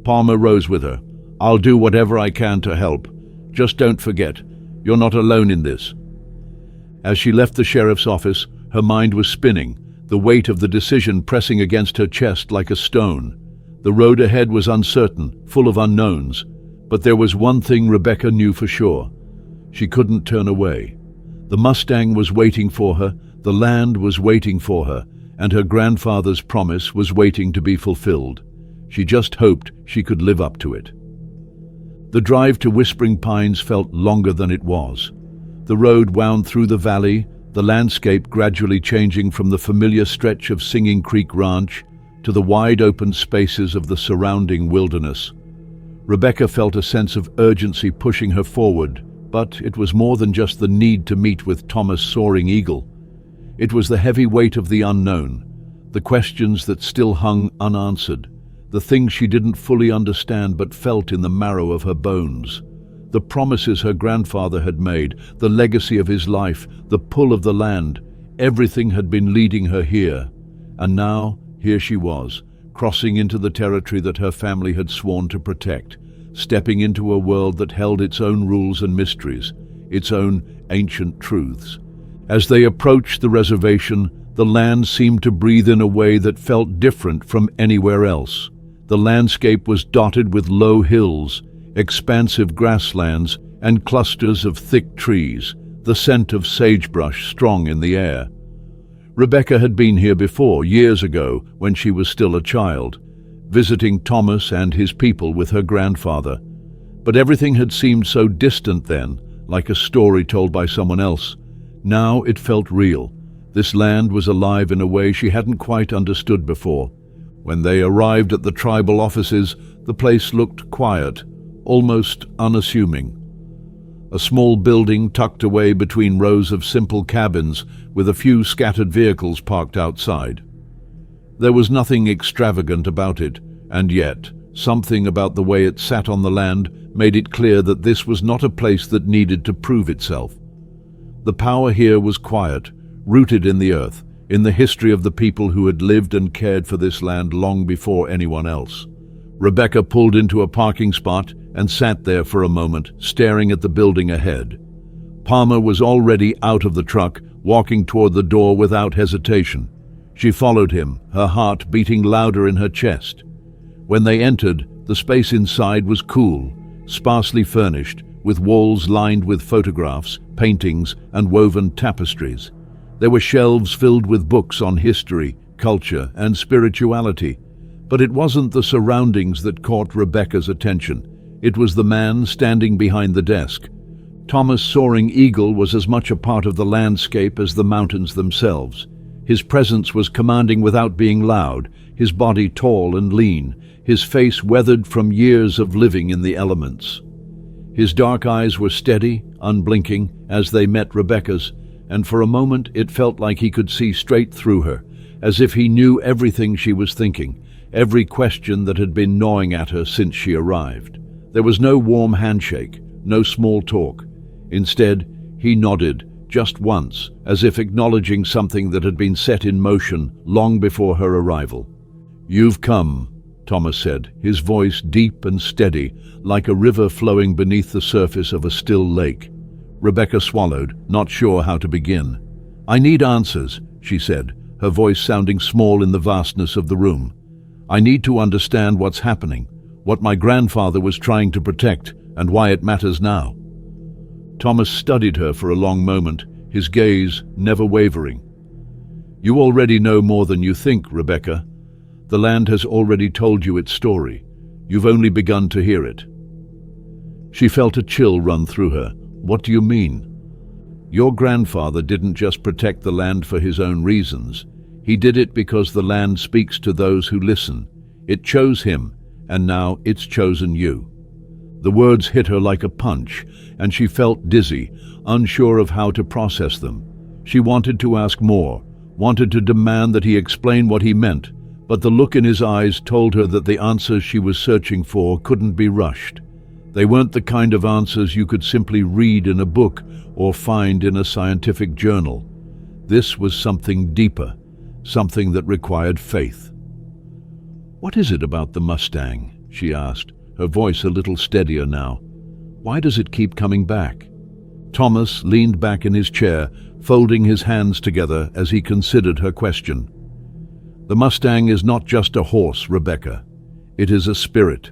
Palmer rose with her. "I'll do whatever I can to help. Just don't forget, you're not alone in this." As she left the sheriff's office, her mind was spinning, the weight of the decision pressing against her chest like a stone. The road ahead was uncertain, full of unknowns, but there was one thing Rebecca knew for sure. She couldn't turn away. The Mustang was waiting for her, the land was waiting for her, and her grandfather's promise was waiting to be fulfilled. She just hoped she could live up to it. The drive to Whispering Pines felt longer than it was. The road wound through the valley, the landscape gradually changing from the familiar stretch of Singing Creek Ranch to the wide open spaces of the surrounding wilderness. Rebecca felt a sense of urgency pushing her forward, but it was more than just the need to meet with Thomas Soaring Eagle. It was the heavy weight of the unknown, the questions that still hung unanswered, the things she didn't fully understand but felt in the marrow of her bones. The promises her grandfather had made, the legacy of his life, the pull of the land, everything had been leading her here. And now, here she was, crossing into the territory that her family had sworn to protect, stepping into a world that held its own rules and mysteries, its own ancient truths. As they approached the reservation, the land seemed to breathe in a way that felt different from anywhere else. The landscape was dotted with low hills, expansive grasslands, and clusters of thick trees, the scent of sagebrush strong in the air. Rebecca had been here before, years ago, when she was still a child, visiting Thomas and his people with her grandfather. But everything had seemed so distant then, like a story told by someone else. Now it felt real. This land was alive in a way she hadn't quite understood before. When they arrived at the tribal offices, the place looked quiet, almost unassuming. A small building tucked away between rows of simple cabins with a few scattered vehicles parked outside. There was nothing extravagant about it, and yet Something about the way it sat on the land made it clear that this was not a place that needed to prove itself. The power here was quiet, rooted in the earth, in the history of the people who had lived and cared for this land long before anyone else. Rebecca pulled into a parking spot and sat there for a moment, staring at the building ahead. Palmer was already out of the truck, walking toward the door without hesitation. She followed him, her heart beating louder in her chest. When they entered, the space inside was cool, sparsely furnished, with walls lined with photographs, paintings, and woven tapestries. There were shelves filled with books on history, culture, and spirituality. But it wasn't the surroundings that caught Rebecca's attention. It was the man standing behind the desk. Thomas Soaring Eagle was as much a part of the landscape as the mountains themselves. His presence was commanding without being loud, his body tall and lean, his face weathered from years of living in the elements. His dark eyes were steady, unblinking, as they met Rebecca's, and for a moment it felt like he could see straight through her, as if he knew everything she was thinking, every question that had been gnawing at her since she arrived. There was no warm handshake, no small talk. Instead, he nodded, just once, as if acknowledging something that had been set in motion long before her arrival. "You've come," Thomas said, his voice deep and steady, like a river flowing beneath the surface of a still lake. Rebecca swallowed, not sure how to begin. "I need answers," she said, her voice sounding small in the vastness of the room. "I need to understand what's happening, what my grandfather was trying to protect, and why it matters now." Thomas studied her for a long moment, his gaze never wavering. "You already know more than you think, Rebecca. The land has already told you its story. You've only begun to hear it." She felt a chill run through her. "What do you mean?" "Your grandfather didn't just protect the land for his own reasons. He did it because the land speaks to those who listen. It chose him, and now it's chosen you." The words hit her like a punch, and she felt dizzy, unsure of how to process them. She wanted to ask more, wanted to demand that he explain what he meant, but the look in his eyes told her that the answers she was searching for couldn't be rushed. They weren't the kind of answers you could simply read in a book or find in a scientific journal. This was something deeper, something that required faith. "What is it about the Mustang?" she asked, her voice a little steadier now. "Why does it keep coming back?" Thomas leaned back in his chair, folding his hands together as he considered her question. "The Mustang is not just a horse, Rebecca. It is a spirit,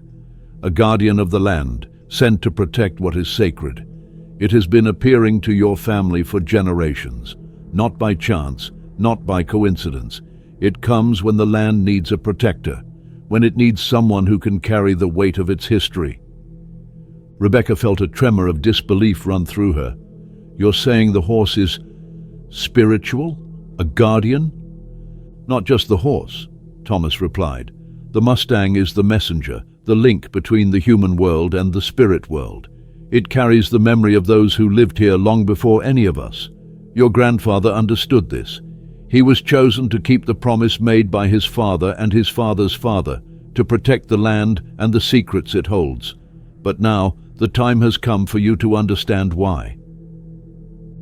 a guardian of the land, sent to protect what is sacred. It has been appearing to your family for generations, not by chance, not by coincidence. It comes when the land needs a protector, when it needs someone who can carry the weight of its history." Rebecca felt a tremor of disbelief run through her. "You're saying the horse is spiritual? A guardian?" "Not just the horse," Thomas replied. "The Mustang is the messenger, the link between the human world and the spirit world. It carries the memory of those who lived here long before any of us. Your grandfather understood this. He was chosen to keep the promise made by his father and his father's father, to protect the land and the secrets it holds. But now, the time has come for you to understand why."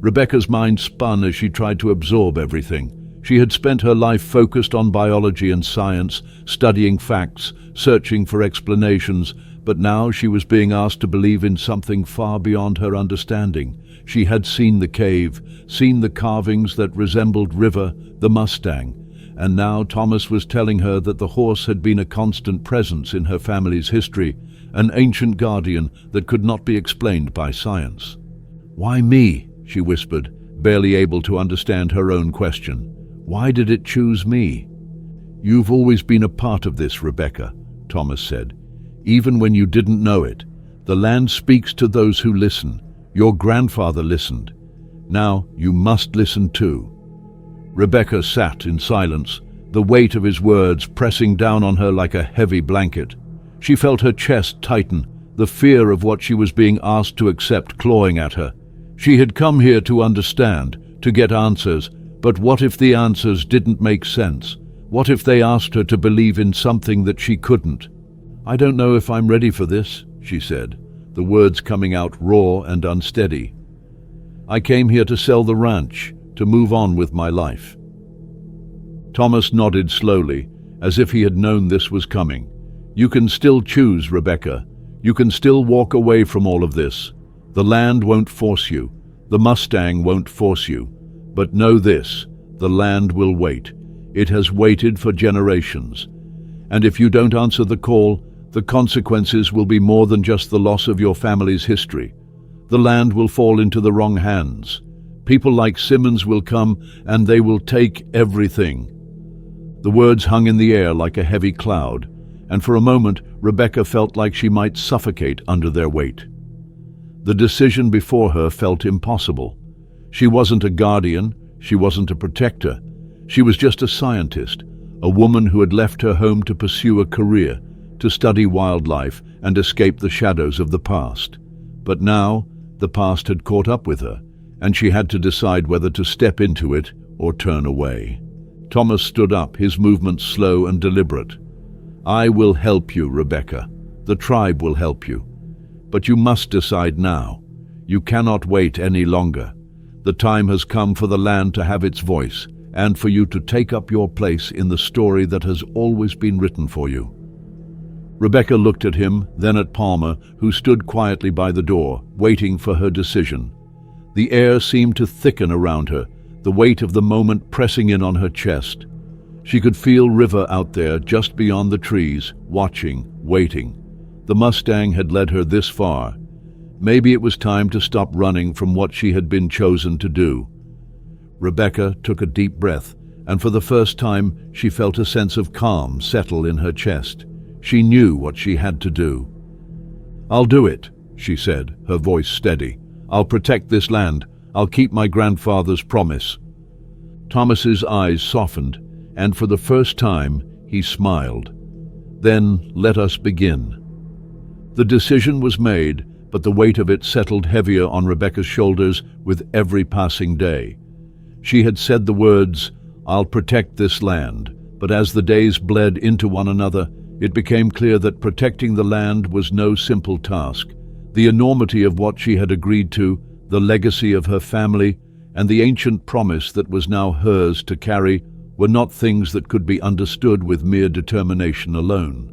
Rebecca's mind spun as she tried to absorb everything. She had spent her life focused on biology and science, studying facts, searching for explanations, but now she was being asked to believe in something far beyond her understanding. She had seen the cave, seen the carvings that resembled River, the Mustang, and now Thomas was telling her that the horse had been a constant presence in her family's history, an ancient guardian that could not be explained by science. "Why me?" she whispered, barely able to understand her own question. "Why did it choose me?" "You've always been a part of this, Rebecca," Thomas said. "Even when you didn't know it. The land speaks to those who listen. Your grandfather listened. Now you must listen too." Rebecca sat in silence, the weight of his words pressing down on her like a heavy blanket. She felt her chest tighten, the fear of what she was being asked to accept clawing at her. She had come here to understand, to get answers, but what if the answers didn't make sense? What if they asked her to believe in something that she couldn't? "I don't know if I'm ready for this," she said, the words coming out raw and unsteady. "I came here to sell the ranch, to move on with my life." Thomas nodded slowly, as if he had known this was coming. "You can still choose, Rebecca. You can still walk away from all of this. The land won't force you. The Mustang won't force you. But know this, the land will wait. It has waited for generations. And if you don't answer the call, the consequences will be more than just the loss of your family's history. The land will fall into the wrong hands. People like Simmons will come, and they will take everything." The words hung in the air like a heavy cloud, and for a moment Rebecca felt like she might suffocate under their weight. The decision before her felt impossible. She wasn't a guardian, she wasn't a protector. She was just a scientist, a woman who had left her home to pursue a career, to study wildlife and escape the shadows of the past. But now, the past had caught up with her, and she had to decide whether to step into it or turn away. Thomas stood up, his movements slow and deliberate. "I will help you, Rebecca. The tribe will help you. But you must decide now. You cannot wait any longer. The time has come for the land to have its voice, and for you to take up your place in the story that has always been written for you." Rebecca looked at him, then at Palmer, who stood quietly by the door, waiting for her decision. The air seemed to thicken around her, the weight of the moment pressing in on her chest. She could feel River out there, just beyond the trees, watching, waiting. The Mustang had led her this far. Maybe it was time to stop running from what she had been chosen to do. Rebecca took a deep breath, and for the first time she felt a sense of calm settle in her chest. She knew what she had to do. "I'll do it," she said, her voice steady. "I'll protect this land. I'll keep my grandfather's promise." Thomas's eyes softened, and for the first time he smiled. "Then let us begin." The decision was made, but the weight of it settled heavier on Rebecca's shoulders with every passing day. She had said the words, "I'll protect this land," but as the days bled into one another, it became clear that protecting the land was no simple task. The enormity of what she had agreed to, the legacy of her family, and the ancient promise that was now hers to carry were not things that could be understood with mere determination alone.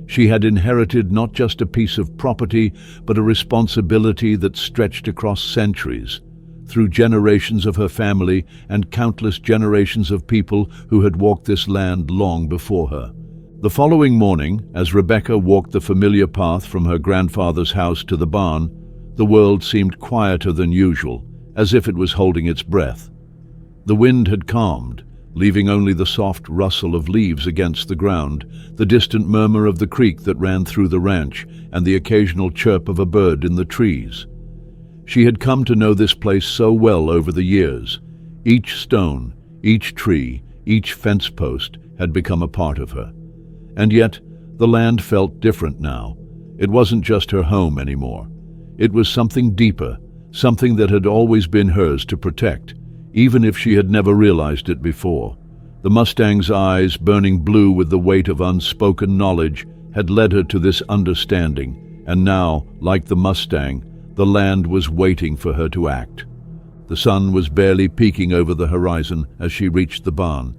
She had inherited not just a piece of property, but a responsibility that stretched across centuries, through generations of her family and countless generations of people who had walked this land long before her. The following morning, as Rebecca walked the familiar path from her grandfather's house to the barn, the world seemed quieter than usual, as if it was holding its breath. The wind had calmed, leaving only the soft rustle of leaves against the ground, the distant murmur of the creek that ran through the ranch, and the occasional chirp of a bird in the trees. She had come to know this place so well over the years. Each stone, each tree, each fence post had become a part of her. And yet, the land felt different now. It wasn't just her home anymore. It was something deeper, something that had always been hers to protect, even if she had never realized it before. The Mustang's eyes, burning blue with the weight of unspoken knowledge, had led her to this understanding, and now, like the Mustang, the land was waiting for her to act. The sun was barely peeking over the horizon as she reached the barn.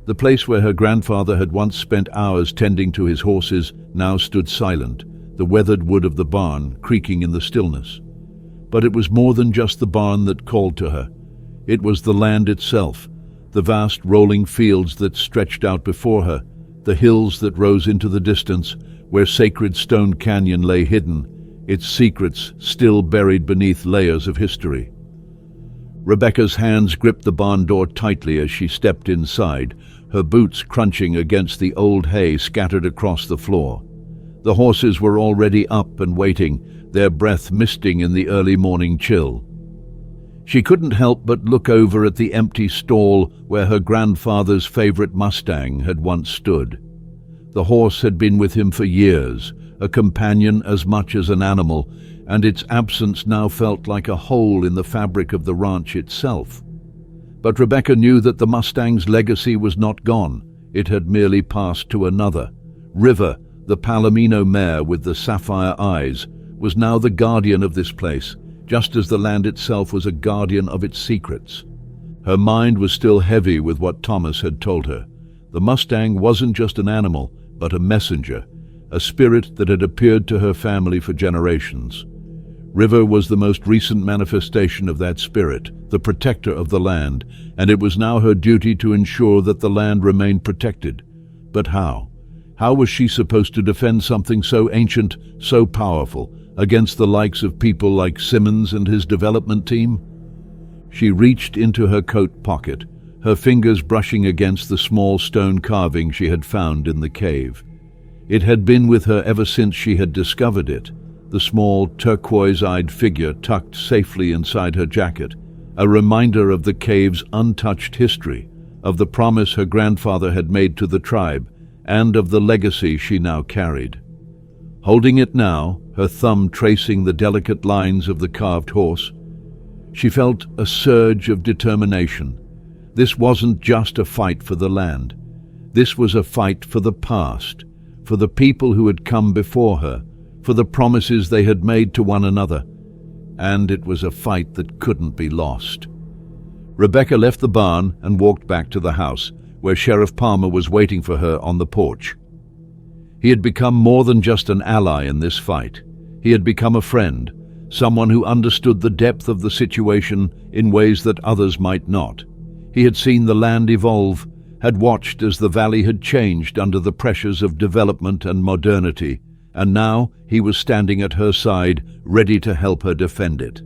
The place where her grandfather had once spent hours tending to his horses now stood silent, the weathered wood of the barn creaking in the stillness. But it was more than just the barn that called to her. It was the land itself, the vast rolling fields that stretched out before her, the hills that rose into the distance, where sacred Stone Canyon lay hidden, its secrets still buried beneath layers of history. Rebecca's hands gripped the barn door tightly as she stepped inside, her boots crunching against the old hay scattered across the floor. The horses were already up and waiting, their breath misting in the early morning chill. She couldn't help but look over at the empty stall where her grandfather's favorite Mustang had once stood. The horse had been with him for years, a companion as much as an animal, and its absence now felt like a hole in the fabric of the ranch itself. But Rebecca knew that the Mustang's legacy was not gone. It had merely passed to another. River, the Palomino mare with the sapphire eyes, was now the guardian of this place, just as the land itself was a guardian of its secrets. Her mind was still heavy with what Thomas had told her. The Mustang wasn't just an animal, but a messenger, a spirit that had appeared to her family for generations. River was the most recent manifestation of that spirit, the protector of the land, and it was now her duty to ensure that the land remained protected. But how? How was she supposed to defend something so ancient, so powerful, against the likes of people like Simmons and his development team? She reached into her coat pocket, her fingers brushing against the small stone carving she had found in the cave. It had been with her ever since she had discovered it, the small turquoise-eyed figure tucked safely inside her jacket, a reminder of the cave's untouched history, of the promise her grandfather had made to the tribe, and of the legacy she now carried. Holding it now, her thumb tracing the delicate lines of the carved horse, she felt a surge of determination. This wasn't just a fight for the land. This was a fight for the past, for the people who had come before her, for the promises they had made to one another. And it was a fight that couldn't be lost. Rebecca left the barn and walked back to the house, where Sheriff Palmer was waiting for her on the porch. He had become more than just an ally in this fight. He had become a friend, someone who understood the depth of the situation in ways that others might not. He had seen the land evolve, had watched as the valley had changed under the pressures of development and modernity, and now he was standing at her side, ready to help her defend it.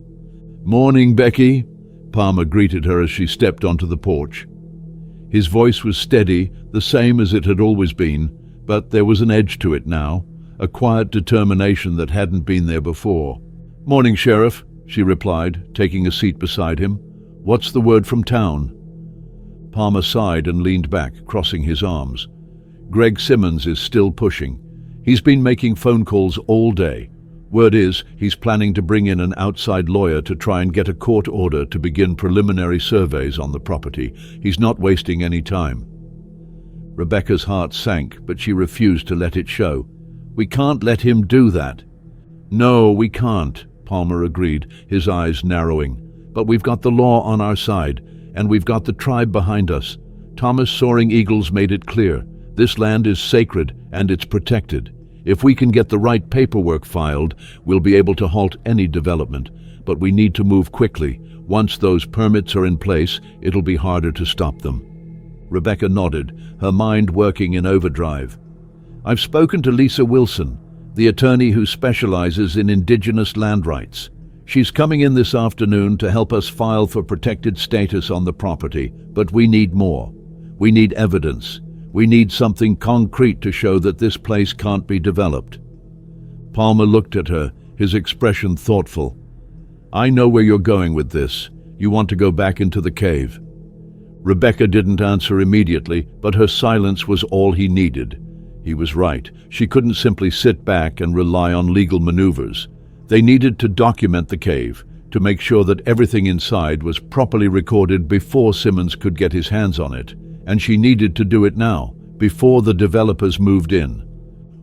"Morning, Becky," Palmer greeted her as she stepped onto the porch. His voice was steady, the same as it had always been, but there was an edge to it now, a quiet determination that hadn't been there before. "Morning, Sheriff," she replied, taking a seat beside him. "What's the word from town?" Palmer sighed and leaned back, crossing his arms. "Greg Simmons is still pushing. He's been making phone calls all day. Word is, he's planning to bring in an outside lawyer to try and get a court order to begin preliminary surveys on the property. He's not wasting any time." Rebecca's heart sank, but she refused to let it show. "We can't let him do that." "No, we can't," Palmer agreed, his eyes narrowing. "But we've got the law on our side, and we've got the tribe behind us. Thomas Soaring Eagles made it clear. This land is sacred, and it's protected. If we can get the right paperwork filed, we'll be able to halt any development. But we need to move quickly. Once those permits are in place, it'll be harder to stop them." Rebecca nodded, her mind working in overdrive. "I've spoken to Lisa Wilson, the attorney who specializes in indigenous land rights. She's coming in this afternoon to help us file for protected status on the property, but we need more. We need evidence. We need something concrete to show that this place can't be developed." Palmer looked at her, his expression thoughtful. "I know where you're going with this. You want to go back into the cave." Rebecca didn't answer immediately, but her silence was all he needed. He was right. She couldn't simply sit back and rely on legal maneuvers. They needed to document the cave, to make sure that everything inside was properly recorded before Simmons could get his hands on it. And she needed to do it now, before the developers moved in.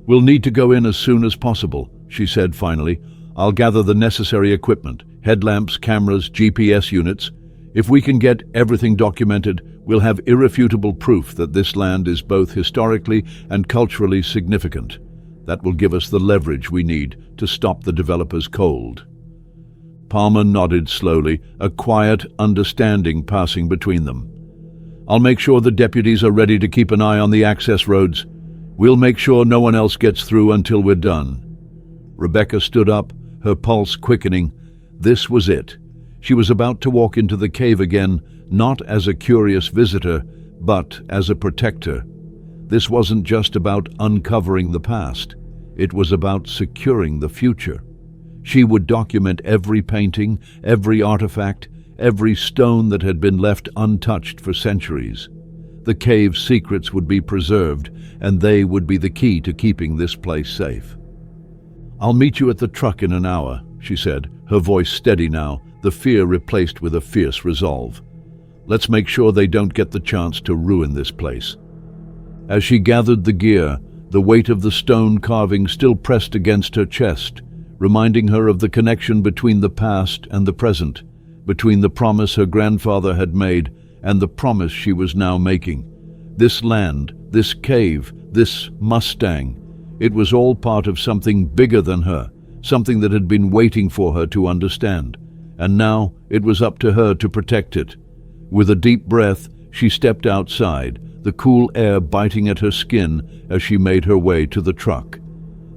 "We'll need to go in as soon as possible," she said finally. "I'll gather the necessary equipment, headlamps, cameras, GPS units. If we can get everything documented, we'll have irrefutable proof that this land is both historically and culturally significant. That will give us the leverage we need to stop the developers cold." Palmer nodded slowly, a quiet understanding passing between them. "I'll make sure the deputies are ready to keep an eye on the access roads. We'll make sure no one else gets through until we're done." Rebecca stood up, her pulse quickening. This was it. She was about to walk into the cave again, not as a curious visitor, but as a protector. This wasn't just about uncovering the past. It was about securing the future. She would document every painting, every artifact, every stone that had been left untouched for centuries. The cave's secrets would be preserved, and they would be the key to keeping this place safe. "I'll meet you at the truck in an hour," she said, her voice steady now, the fear replaced with a fierce resolve. "Let's make sure they don't get the chance to ruin this place." As she gathered the gear, the weight of the stone carving still pressed against her chest, reminding her of the connection between the past and the present, between the promise her grandfather had made and the promise she was now making. This land, this cave, this Mustang, it was all part of something bigger than her, something that had been waiting for her to understand. And now it was up to her to protect it. With a deep breath, she stepped outside, the cool air biting at her skin as she made her way to the truck.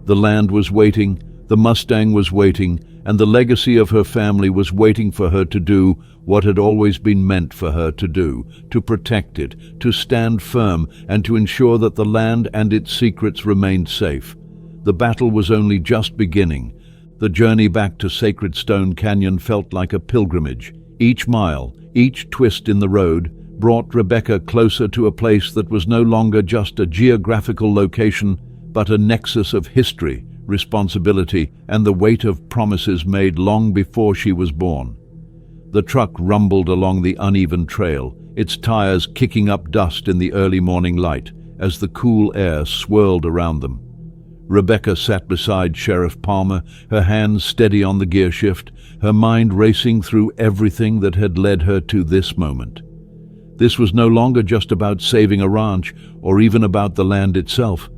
The land was waiting, the Mustang was waiting, and the legacy of her family was waiting for her to do what had always been meant for her to do, to protect it, to stand firm, and to ensure that the land and its secrets remained safe. The battle was only just beginning. The journey back to Sacred Stone Canyon felt like a pilgrimage. Each mile, each twist in the road, brought Rebecca closer to a place that was no longer just a geographical location, but a nexus of history, responsibility, and the weight of promises made long before she was born. The truck rumbled along the uneven trail, its tires kicking up dust in the early morning light as the cool air swirled around them. Rebecca sat beside Sheriff Palmer, her hands steady on the gear shift, her mind racing through everything that had led her to this moment. This was no longer just about saving a ranch or even about the land itself.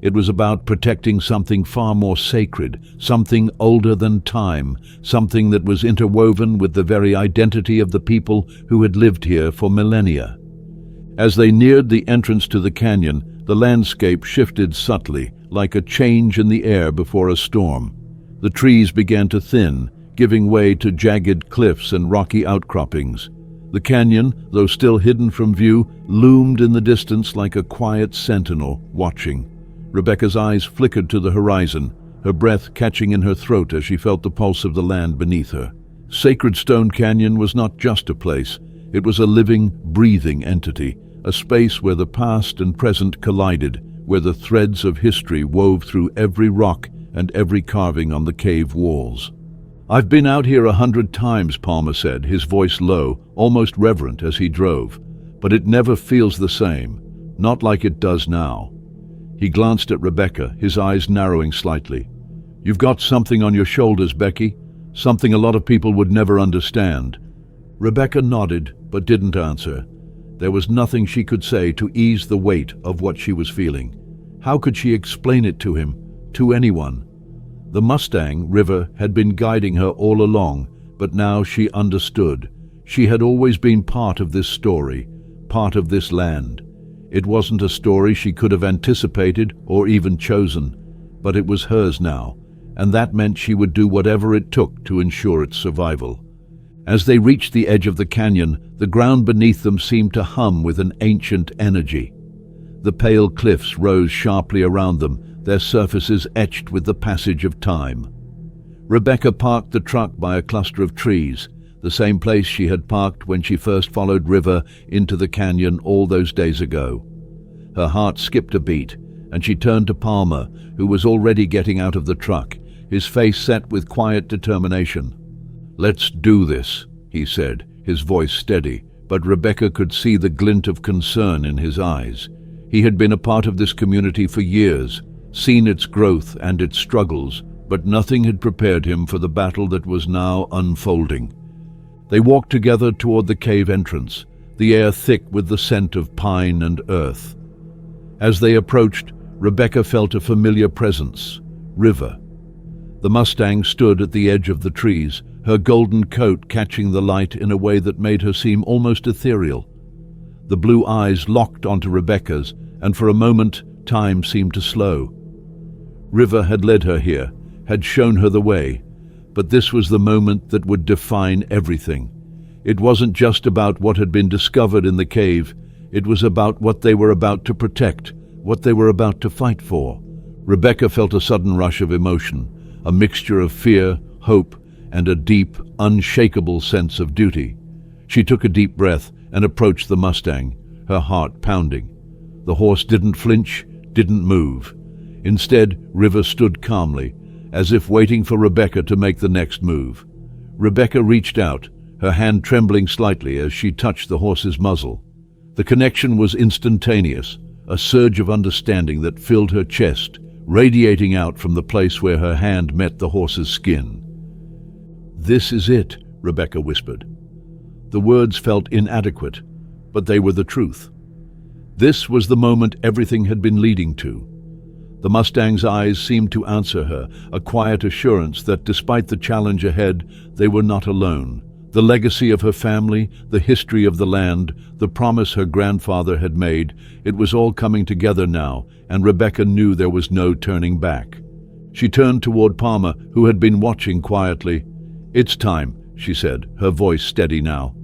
It was about protecting something far more sacred, something older than time, something that was interwoven with the very identity of the people who had lived here for millennia. As they neared the entrance to the canyon, the landscape shifted subtly, like a change in the air before a storm. The trees began to thin, giving way to jagged cliffs and rocky outcroppings. The canyon, though still hidden from view, loomed in the distance like a quiet sentinel watching. Rebecca's eyes flickered to the horizon, her breath catching in her throat as she felt the pulse of the land beneath her. Sacred Stone Canyon was not just a place. It was a living, breathing entity, a space where the past and present collided, where the threads of history wove through every rock and every carving on the cave walls. "I've been out here 100 times, Palmer said, his voice low, almost reverent as he drove. But it never feels the same, not like it does now. He glanced at Rebecca, his eyes narrowing slightly. "You've got something on your shoulders, Becky, something a lot of people would never understand." Rebecca nodded, but didn't answer. There was nothing she could say to ease the weight of what she was feeling. How could she explain it to him, to anyone? The Mustang, River, had been guiding her all along, but now she understood. She had always been part of this story, part of this land. It wasn't a story she could have anticipated or even chosen, but it was hers now, and that meant she would do whatever it took to ensure its survival. As they reached the edge of the canyon, the ground beneath them seemed to hum with an ancient energy. The pale cliffs rose sharply around them, their surfaces etched with the passage of time. Rebecca parked the truck by a cluster of trees, the same place she had parked when she first followed River into the canyon all those days ago. Her heart skipped a beat, and she turned to Palmer, who was already getting out of the truck, his face set with quiet determination. "Let's do this," he said, his voice steady, but Rebecca could see the glint of concern in his eyes. He had been a part of this community for years, seen its growth and its struggles, but nothing had prepared him for the battle that was now unfolding. They walked together toward the cave entrance, the air thick with the scent of pine and earth. As they approached, Rebecca felt a familiar presence, River. The Mustang stood at the edge of the trees, her golden coat catching the light in a way that made her seem almost ethereal. The blue eyes locked onto Rebecca's, and for a moment time seemed to slow. River had led her here, had shown her the way, but this was the moment that would define everything. It wasn't just about what had been discovered in the cave, it was about what they were about to protect, what they were about to fight for. Rebecca felt a sudden rush of emotion, a mixture of fear, hope, and a deep, unshakable sense of duty. She took a deep breath and approached the Mustang, her heart pounding. The horse didn't flinch, didn't move. Instead, River stood calmly, as if waiting for Rebecca to make the next move. Rebecca reached out, her hand trembling slightly as she touched the horse's muzzle. The connection was instantaneous. a surge of understanding that filled her chest, radiating out from the place where her hand met the horse's skin. "This is it," Rebecca whispered. The words felt inadequate, but they were the truth. This was the moment everything had been leading to. The Mustang's eyes seemed to answer her, a quiet assurance that despite the challenge ahead, they were not alone. The legacy of her family, the history of the land, the promise her grandfather had made, it was all coming together now, and Rebecca knew there was no turning back. She turned toward Palmer, who had been watching quietly. "It's time," she said, her voice steady now.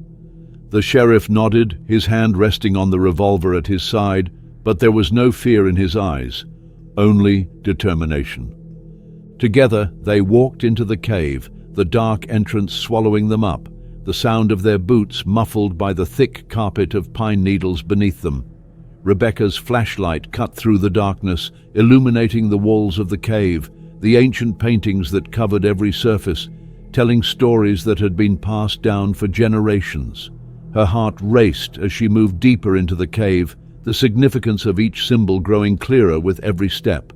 The sheriff nodded, his hand resting on the revolver at his side, but there was no fear in his eyes, only determination. Together they walked into the cave, the dark entrance swallowing them up, the sound of their boots muffled by the thick carpet of pine needles beneath them. Rebecca's flashlight cut through the darkness, illuminating the walls of the cave, the ancient paintings that covered every surface, telling stories that had been passed down for generations. Her heart raced as she moved deeper into the cave, the significance of each symbol growing clearer with every step.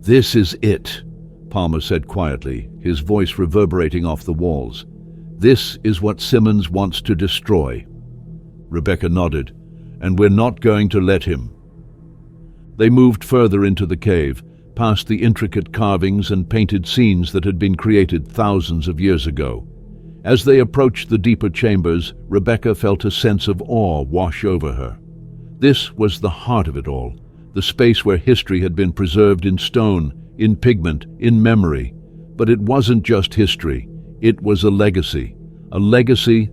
"This is it," Palmer said quietly, his voice reverberating off the walls. "This is what Simmons wants to destroy." Rebecca nodded. "And we're not going to let him." They moved further into the cave, past the intricate carvings and painted scenes that had been created thousands of years ago. As they approached the deeper chambers, Rebecca felt a sense of awe wash over her. This was the heart of it all, the space where history had been preserved in stone, in pigment, in memory. But it wasn't just history. It was a legacy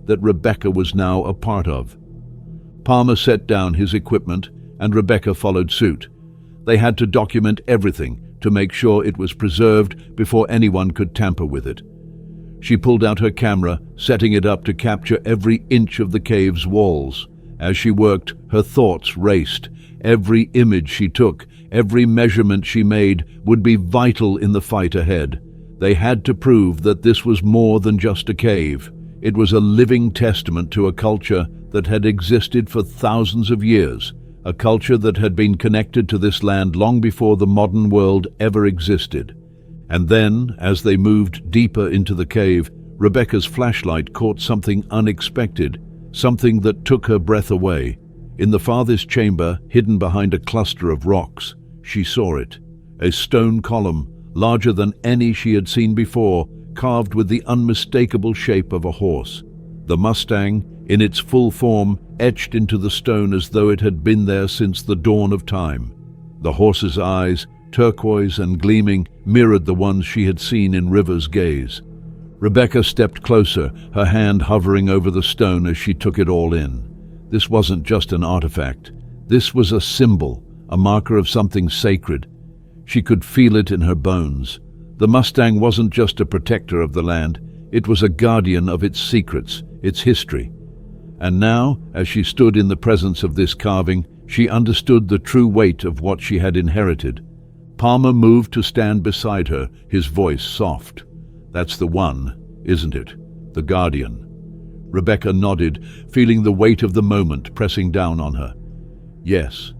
that Rebecca was now a part of. Palmer set down his equipment, and Rebecca followed suit. They had to document everything to make sure it was preserved before anyone could tamper with it. She pulled out her camera, setting it up to capture every inch of the cave's walls. As she worked, her thoughts raced. Every image she took, every measurement she made would be vital in the fight ahead. They had to prove that this was more than just a cave. It was a living testament to a culture that had existed for thousands of years, a culture that had been connected to this land long before the modern world ever existed. And then, as they moved deeper into the cave, Rebecca's flashlight caught something unexpected, something that took her breath away. In the farthest chamber, hidden behind a cluster of rocks, she saw it, a stone column, larger than any she had seen before, carved with the unmistakable shape of a horse. The Mustang, in its full form, etched into the stone as though it had been there since the dawn of time. The horse's eyes, turquoise and gleaming, mirrored the ones she had seen in River's gaze. Rebecca stepped closer, her hand hovering over the stone as she took it all in. This wasn't just an artifact. This was a symbol, a marker of something sacred. She could feel it in her bones. The Mustang wasn't just a protector of the land, it was a guardian of its secrets, its history. And now, as she stood in the presence of this carving, she understood the true weight of what she had inherited. Palmer moved to stand beside her, his voice soft. "That's the one, isn't it? The guardian." Rebecca nodded, feeling the weight of the moment pressing down on her. "Yes,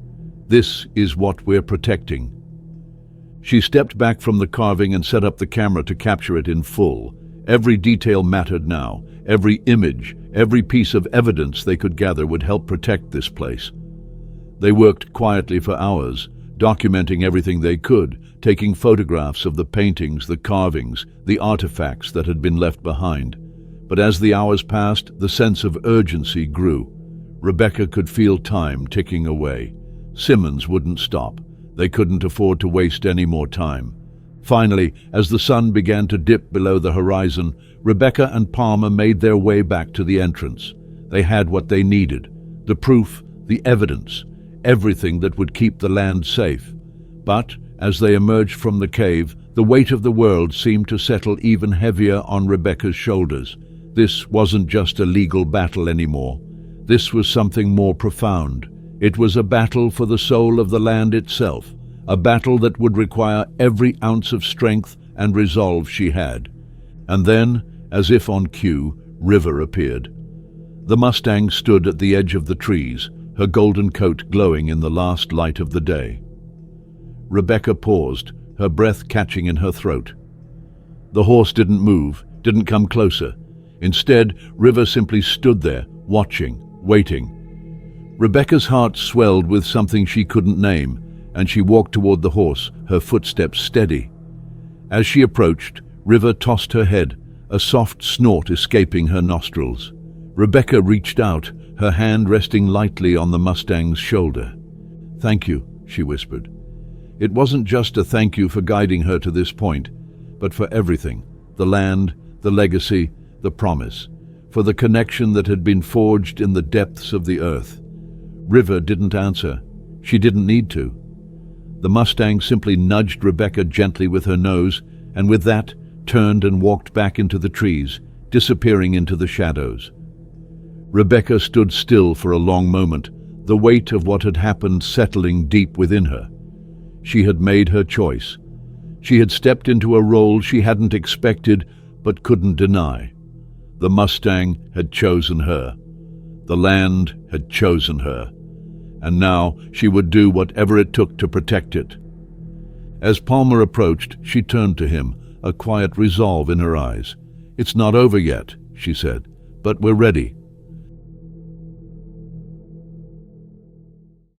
this is what we're protecting." She stepped back from the carving and set up the camera to capture it in full. Every detail mattered now. Every image, every piece of evidence they could gather would help protect this place. They worked quietly for hours, documenting everything they could, taking photographs of the paintings, the carvings, the artifacts that had been left behind. But as the hours passed, the sense of urgency grew. Rebecca could feel time ticking away. Simmons wouldn't stop. They couldn't afford to waste any more time. Finally, as the sun began to dip below the horizon, Rebecca and Palmer made their way back to the entrance. They had what they needed: the proof, the evidence, everything that would keep the land safe. But, as they emerged from the cave, the weight of the world seemed to settle even heavier on Rebecca's shoulders. This wasn't just a legal battle anymore. This was something more profound. It was a battle for the soul of the land itself, a battle that would require every ounce of strength and resolve she had. And then, as if on cue, River appeared. The Mustang stood at the edge of the trees, her golden coat glowing in the last light of the day. Rebecca paused, her breath catching in her throat. The horse didn't move, didn't come closer. Instead, River simply stood there, watching, waiting. Rebecca's heart swelled with something she couldn't name, and she walked toward the horse, her footsteps steady. As she approached, River tossed her head, a soft snort escaping her nostrils. Rebecca reached out, her hand resting lightly on the Mustang's shoulder. "Thank you," she whispered. It wasn't just a thank you for guiding her to this point, but for everything, the land, the legacy, the promise, for the connection that had been forged in the depths of the earth. River didn't answer. She didn't need to. The Mustang simply nudged Rebecca gently with her nose, and with that, turned and walked back into the trees, disappearing into the shadows. Rebecca stood still for a long moment, the weight of what had happened settling deep within her. She had made her choice. She had stepped into a role she hadn't expected but couldn't deny. The Mustang had chosen her. The land had chosen her. And now she would do whatever it took to protect it. As Palmer approached, she turned to him, a quiet resolve in her eyes. "It's not over yet," she said, "but we're ready.